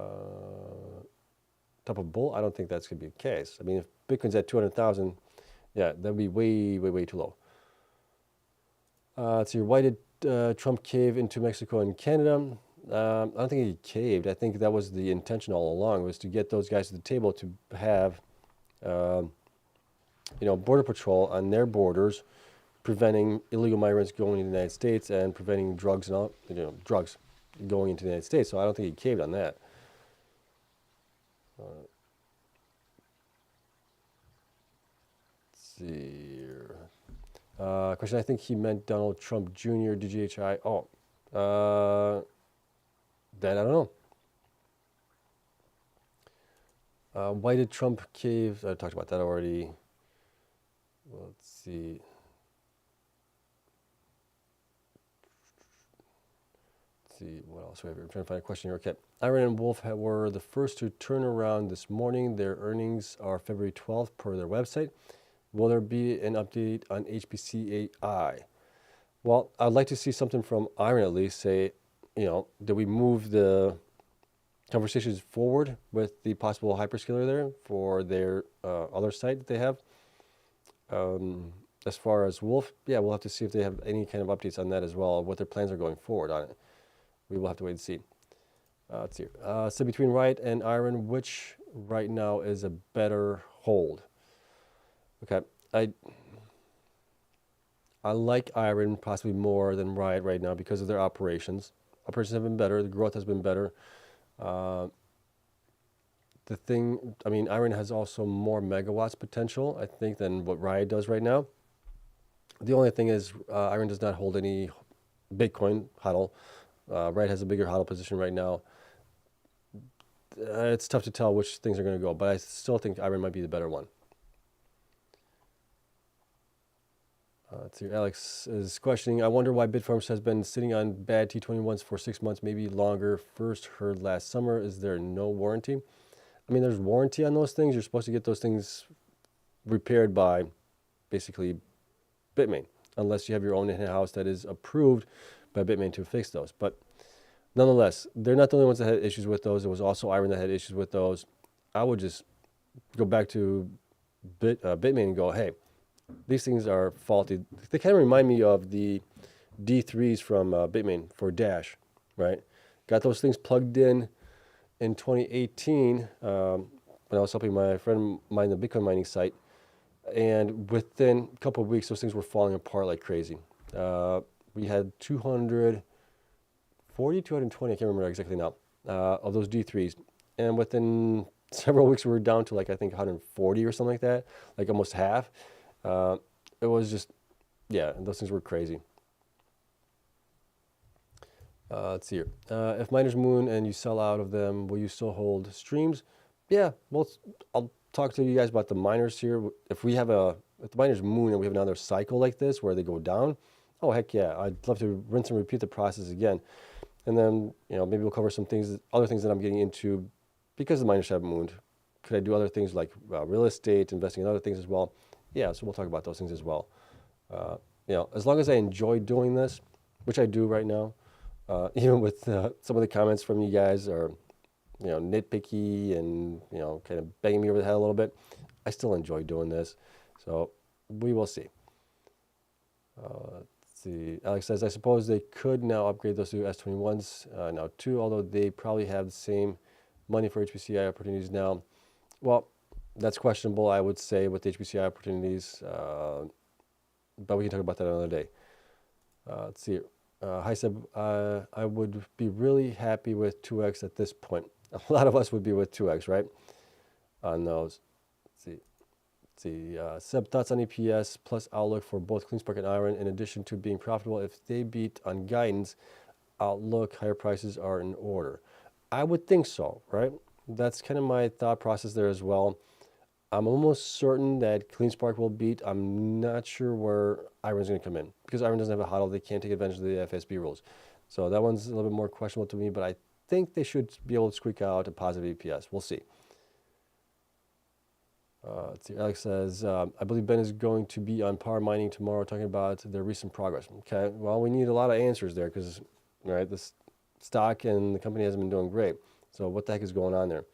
Speaker 1: of bull? I don't think that's going to be the case. I mean, if Bitcoin's at 200,000, yeah, that'd be way, way, way too low. Let's see. Why did Trump cave into Mexico and Canada? I don't think he caved. I think that was the intention all along, was to get those guys to the table to have, border patrol on their borders, preventing illegal migrants going into the United States and preventing drugs and all, drugs going into the United States. So I don't think he caved on that. Let's see here. Question, I think he meant Donald Trump Jr., DGHI. Oh, that I don't know. Why did Trump cave? I talked about that already. Let's see. What else we have here. I'm trying to find a question here. Okay. IREN and Wolf were the first to turn around this morning. Their earnings are February 12th per their website. Will there be an update on HPCAI? Well, I'd like to see something from IREN at least say, did we move the conversations forward with the possible hyperscaler there for their other site that they have? As far as Wolf, yeah, we'll have to see if they have any kind of updates on that as well, what their plans are going forward on it. We will have to wait and see. Let's see. So between Riot and IREN, which right now is a better hold? Okay, I like IREN possibly more than Riot right now because of their operations. Operations have been better. The growth has been better. IREN has also more megawatts potential, I think, than what Riot does right now. The only thing is IREN does not hold any Bitcoin HODL. Riot has a bigger HODL position right now. It's tough to tell which things are going to go, but I still think IREN might be the better one. Let's see. Alex is questioning, I wonder why Bitfarms has been sitting on bad T21s for 6 months, maybe longer. First heard last summer. Is there no warranty? I mean, there's warranty on those things. You're supposed to get those things repaired by basically Bitmain, unless you have your own in-house that is approved by Bitmain to fix those. But nonetheless, they're not the only ones that had issues with those. There was also IREN that had issues with those. I would just go back to Bitmain and go, hey, these things are faulty. They kind of remind me of the D3s from Bitmain for Dash, right? Got those things plugged in 2018 when I was helping my friend mine the Bitcoin mining site. And within a couple of weeks, those things were falling apart like crazy. We had 240, 220, I can't remember exactly now, of those D3s. And within several weeks, we were down to I think 140 or something like that, like almost half. It was just, yeah, those things were crazy. Let's see here. If miners moon and you sell out of them, will you still hold streams? Yeah, well, I'll talk to you guys about the miners here. If the miners moon and we have another cycle like this where they go down, oh, heck yeah, I'd love to rinse and repeat the process again. And then, maybe we'll cover some things, other things that I'm getting into because the miners have mooned. Could I do other things like real estate, investing in other things as well? Yeah, so we'll talk about those things as well. As long as I enjoy doing this, which I do right now, even with some of the comments from you guys are, nitpicky and, kind of banging me over the head a little bit, I still enjoy doing this. So we will see. Let's see. Alex says, I suppose they could now upgrade those to S21s now too, although they probably have the same money for HPCI opportunities now. Well, that's questionable, I would say, with HPCI opportunities, but we can talk about that another day. Let's see. Hi, Seb. I would be really happy with 2x at this point. A lot of us would be with 2x, right? On those. Let's see. Seb, thoughts on EPS plus outlook for both Cleanspark and IREN, in addition to being profitable. If they beat on guidance, outlook, higher prices are in order. I would think so, right? That's kind of my thought process there as well. I'm almost certain that Cleanspark will beat. I'm not sure where IREN's going to come in because IREN doesn't have a HODL. They can't take advantage of the FSB rules. So that one's a little bit more questionable to me, but I think they should be able to squeak out a positive EPS. We'll see. Let's see. Alex says, I believe Ben is going to be on Power Mining tomorrow talking about their recent progress. Okay, well, we need a lot of answers there because, right, this stock and the company hasn't been doing great. So what the heck is going on there?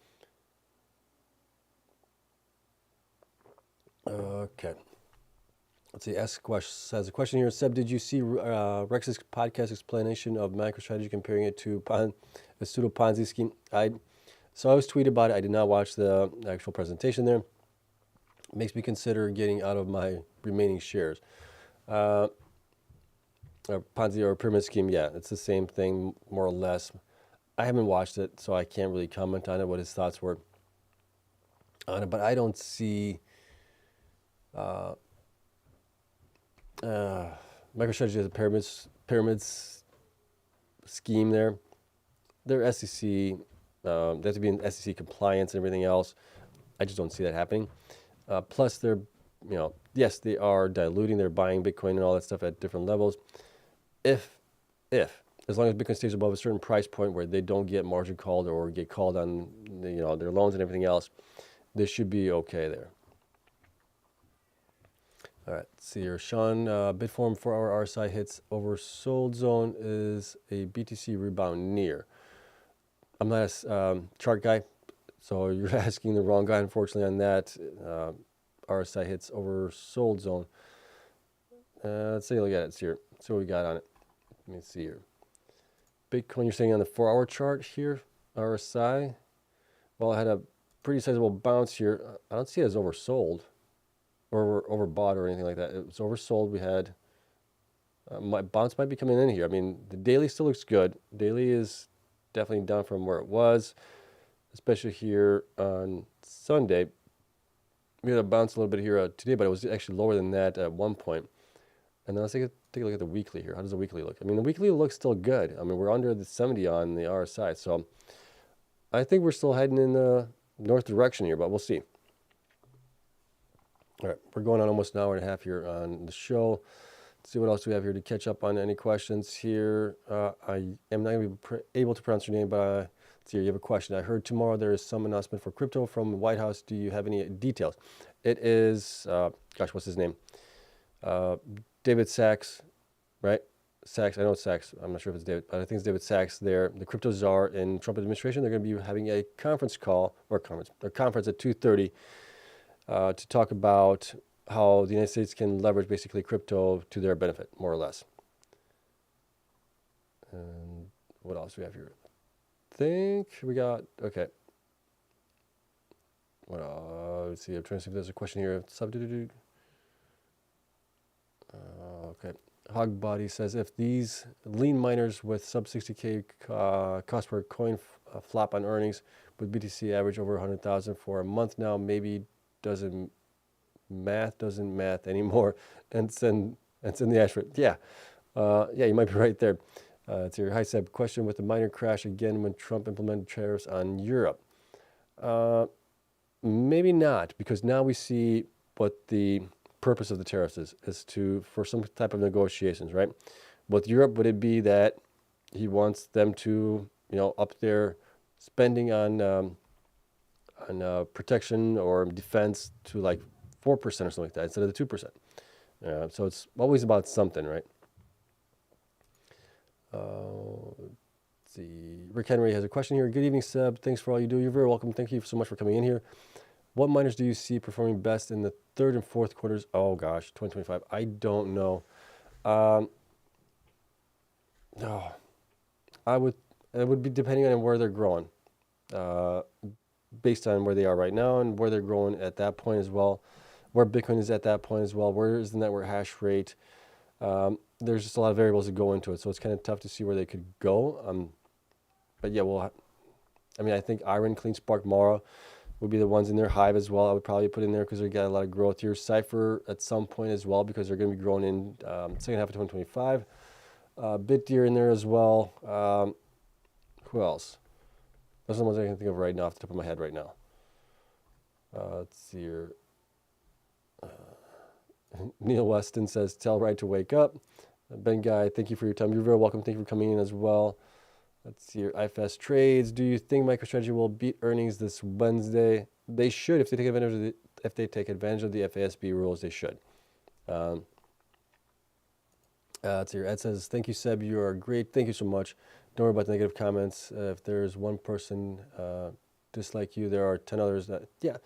Speaker 1: Okay. Let's see. Ask question, has a question here. Seb, did you see Rex's podcast explanation of MicroStrategy comparing it to a pseudo Ponzi scheme? I saw his tweet about it. I did not watch the actual presentation there. Makes me consider getting out of my remaining shares. A Ponzi or a pyramid scheme, yeah, it's the same thing, more or less. I haven't watched it, so I can't really comment on it, what his thoughts were on it. But I don't see MicroStrategy as a pyramids scheme there. They're SEC, they have to be in SEC compliance and everything else. I just don't see that happening. Plus, they're, yes, they are diluting. They're buying Bitcoin and all that stuff at different levels. As long as Bitcoin stays above a certain price point where they don't get margin called or get called on, their loans and everything else, they should be okay there. All right, let's see here. Sean, Bitform 4-hour RSI hits oversold zone is a BTC rebound near. I'm not a chart guy, so you're asking the wrong guy, unfortunately, on that. RSI hits oversold zone. Let's take a look at it. See here. See what we got on it. Let me see here. Bitcoin, you're saying on the 4-hour chart here, RSI. Well, it had a pretty sizable bounce here. I don't see it as oversold or overbought or anything like that. It was oversold. We had my bounce might be coming in here. I mean, the daily still looks good. Daily is definitely down from where it was, especially here on Sunday. We had a bounce a little bit here today, but it was actually lower than that at one point. And then let's take a look at the weekly here. How does the weekly look? I mean, the weekly looks still good. I mean, we're under the 70 on the RSI. So I think we're still heading in the north direction here, but we'll see. All right, we're going on almost an hour and a half here on the show. Let's see what else we have here to catch up on. Any questions here? I am not going to be able to pronounce your name, but let's see here. You have a question. I heard tomorrow there is some announcement for crypto from the White House. Do you have any details? It is, what's his name? David Sachs, right? Sachs, I know it's Sachs. I'm not sure if it's David, but I think it's David Sachs there. The crypto czar in Trump administration. They're going to be having a conference at 2:30 to talk about how the United States can leverage basically crypto to their benefit, more or less. And what else do we have here? I think we got, okay. Let's see, I'm trying to see if there's a question here. Okay. Hogbody says, if these lean miners with sub 60K cost per coin flop on earnings with BTC average over 100,000 for a month now, maybe doesn't math anymore and send the ash rate. Yeah, you might be right there. It's your high Seb question with the miner crash again when Trump implemented tariffs on Europe. Maybe not, because now we see what the purpose of the tariffs is for some type of negotiations, right? With Europe, would it be that he wants them to, up their spending on protection or defense to like 4% or something like that instead of the 2%? So it's always about something, right? Let's see. Rick Henry has a question here. Good evening, Seb. Thanks for all you do. You're very welcome. Thank you so much for coming in here. What miners do you see performing best in the third and fourth quarters? Oh gosh, 2025. I don't know. It would be depending on where they're growing, based on where they are right now and where they're growing at that point as well, where Bitcoin is at that point as well. Where is the network hash rate? There's just a lot of variables that go into it, so it's kind of tough to see where they could go. But yeah, I think IREN, Cleanspark, Mara would be the ones in their Hive as well. I would probably put in there because they got a lot of growth here. Cipher at some point as well because they're going to be growing in second half of 2025. BitDeer in there as well. Who else? Those are the ones I can think of right now off the top of my head right now. Let's see here. Neil Weston says, tell Riot to wake up. Ben Guy, thank you for your time. You're very welcome. Thank you for coming in as well. Let's see here. IFS Trades. Do you think MicroStrategy will beat earnings this Wednesday? They should if they take advantage if they take advantage of the FASB rules, they should. Let's see here. Ed says, thank you, Seb. You are great. Thank you so much. Don't worry about the negative comments. If there's one person dislike you, there are 10 others that, yeah.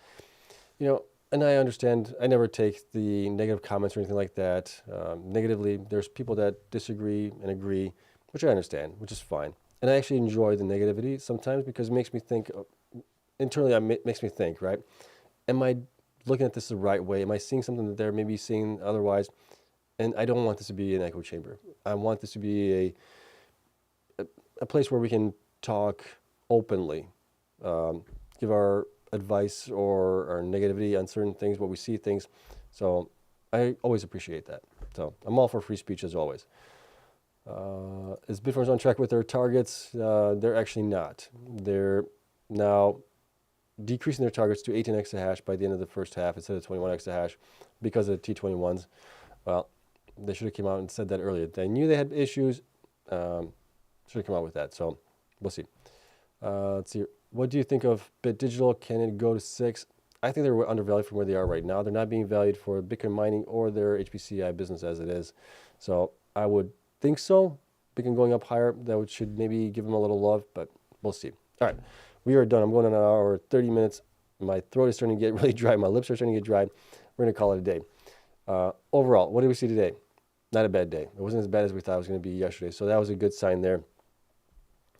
Speaker 1: You know, and I understand. I never take the negative comments or anything like that negatively. There's people that disagree and agree, which I understand, which is fine. And I actually enjoy the negativity sometimes because it makes me think, internally it makes me think, right? Am I looking at this the right way? Am I seeing something that they're maybe seeing otherwise? And I don't want this to be an echo chamber. I want this to be a place where we can talk openly, give our advice or our negativity on certain things, what we see things. So I always appreciate that. So I'm all for free speech as always. Is Bitfarms on track with their targets? They're actually not. They're now decreasing their targets to 18 exahash by the end of the first half instead of 21 exahash because of T21s. Well, they should have come out and said that earlier. They knew they had issues. Should have come out with that. So we'll see. Let's see. What do you think of Bit Digital? Can it go to 6? I think they're undervalued from where they are right now. They're not being valued for Bitcoin mining or their HPCI business as it is. So I would think so. Bitcoin going up higher, that should maybe give them a little love, but we'll see. All right, we are done. I'm going on an hour, 30 minutes. My throat is starting to get really dry. My lips are starting to get dry. We're going to call it a day. Overall, what did we see today? Not a bad day. It wasn't as bad as we thought it was going to be yesterday. So that was a good sign there.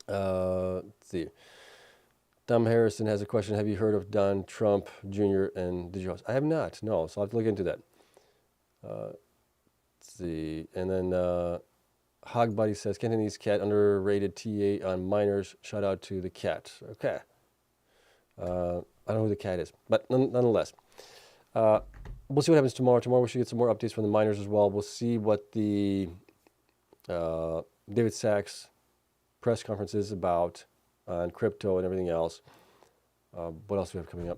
Speaker 1: Let's see. Dom Harrison has a question. Have you heard of Don Trump Jr. and Digihost? I have not. No. So I'll have to look into that. Let's see. And then Hogbody says, Cantonese Cat underrated TA on miners. Shout out to the cat. Okay. I don't know who the cat is, but nonetheless. We'll see what happens tomorrow. Tomorrow we should get some more updates from the miners as well. We'll see what the David Sachs press conference is about on crypto and everything else. What else do we have coming up?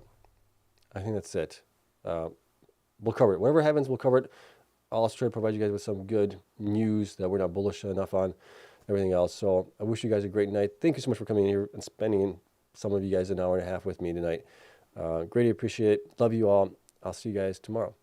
Speaker 1: I think that's it. We'll cover it. Whatever happens, we'll cover it. I'll also try to provide you guys with some good news that we're not bullish enough on, everything else. So I wish you guys a great night. Thank you so much for coming in here and spending, some of you guys, an hour and a half with me tonight. Greatly appreciate it. Love you all. I'll see you guys tomorrow.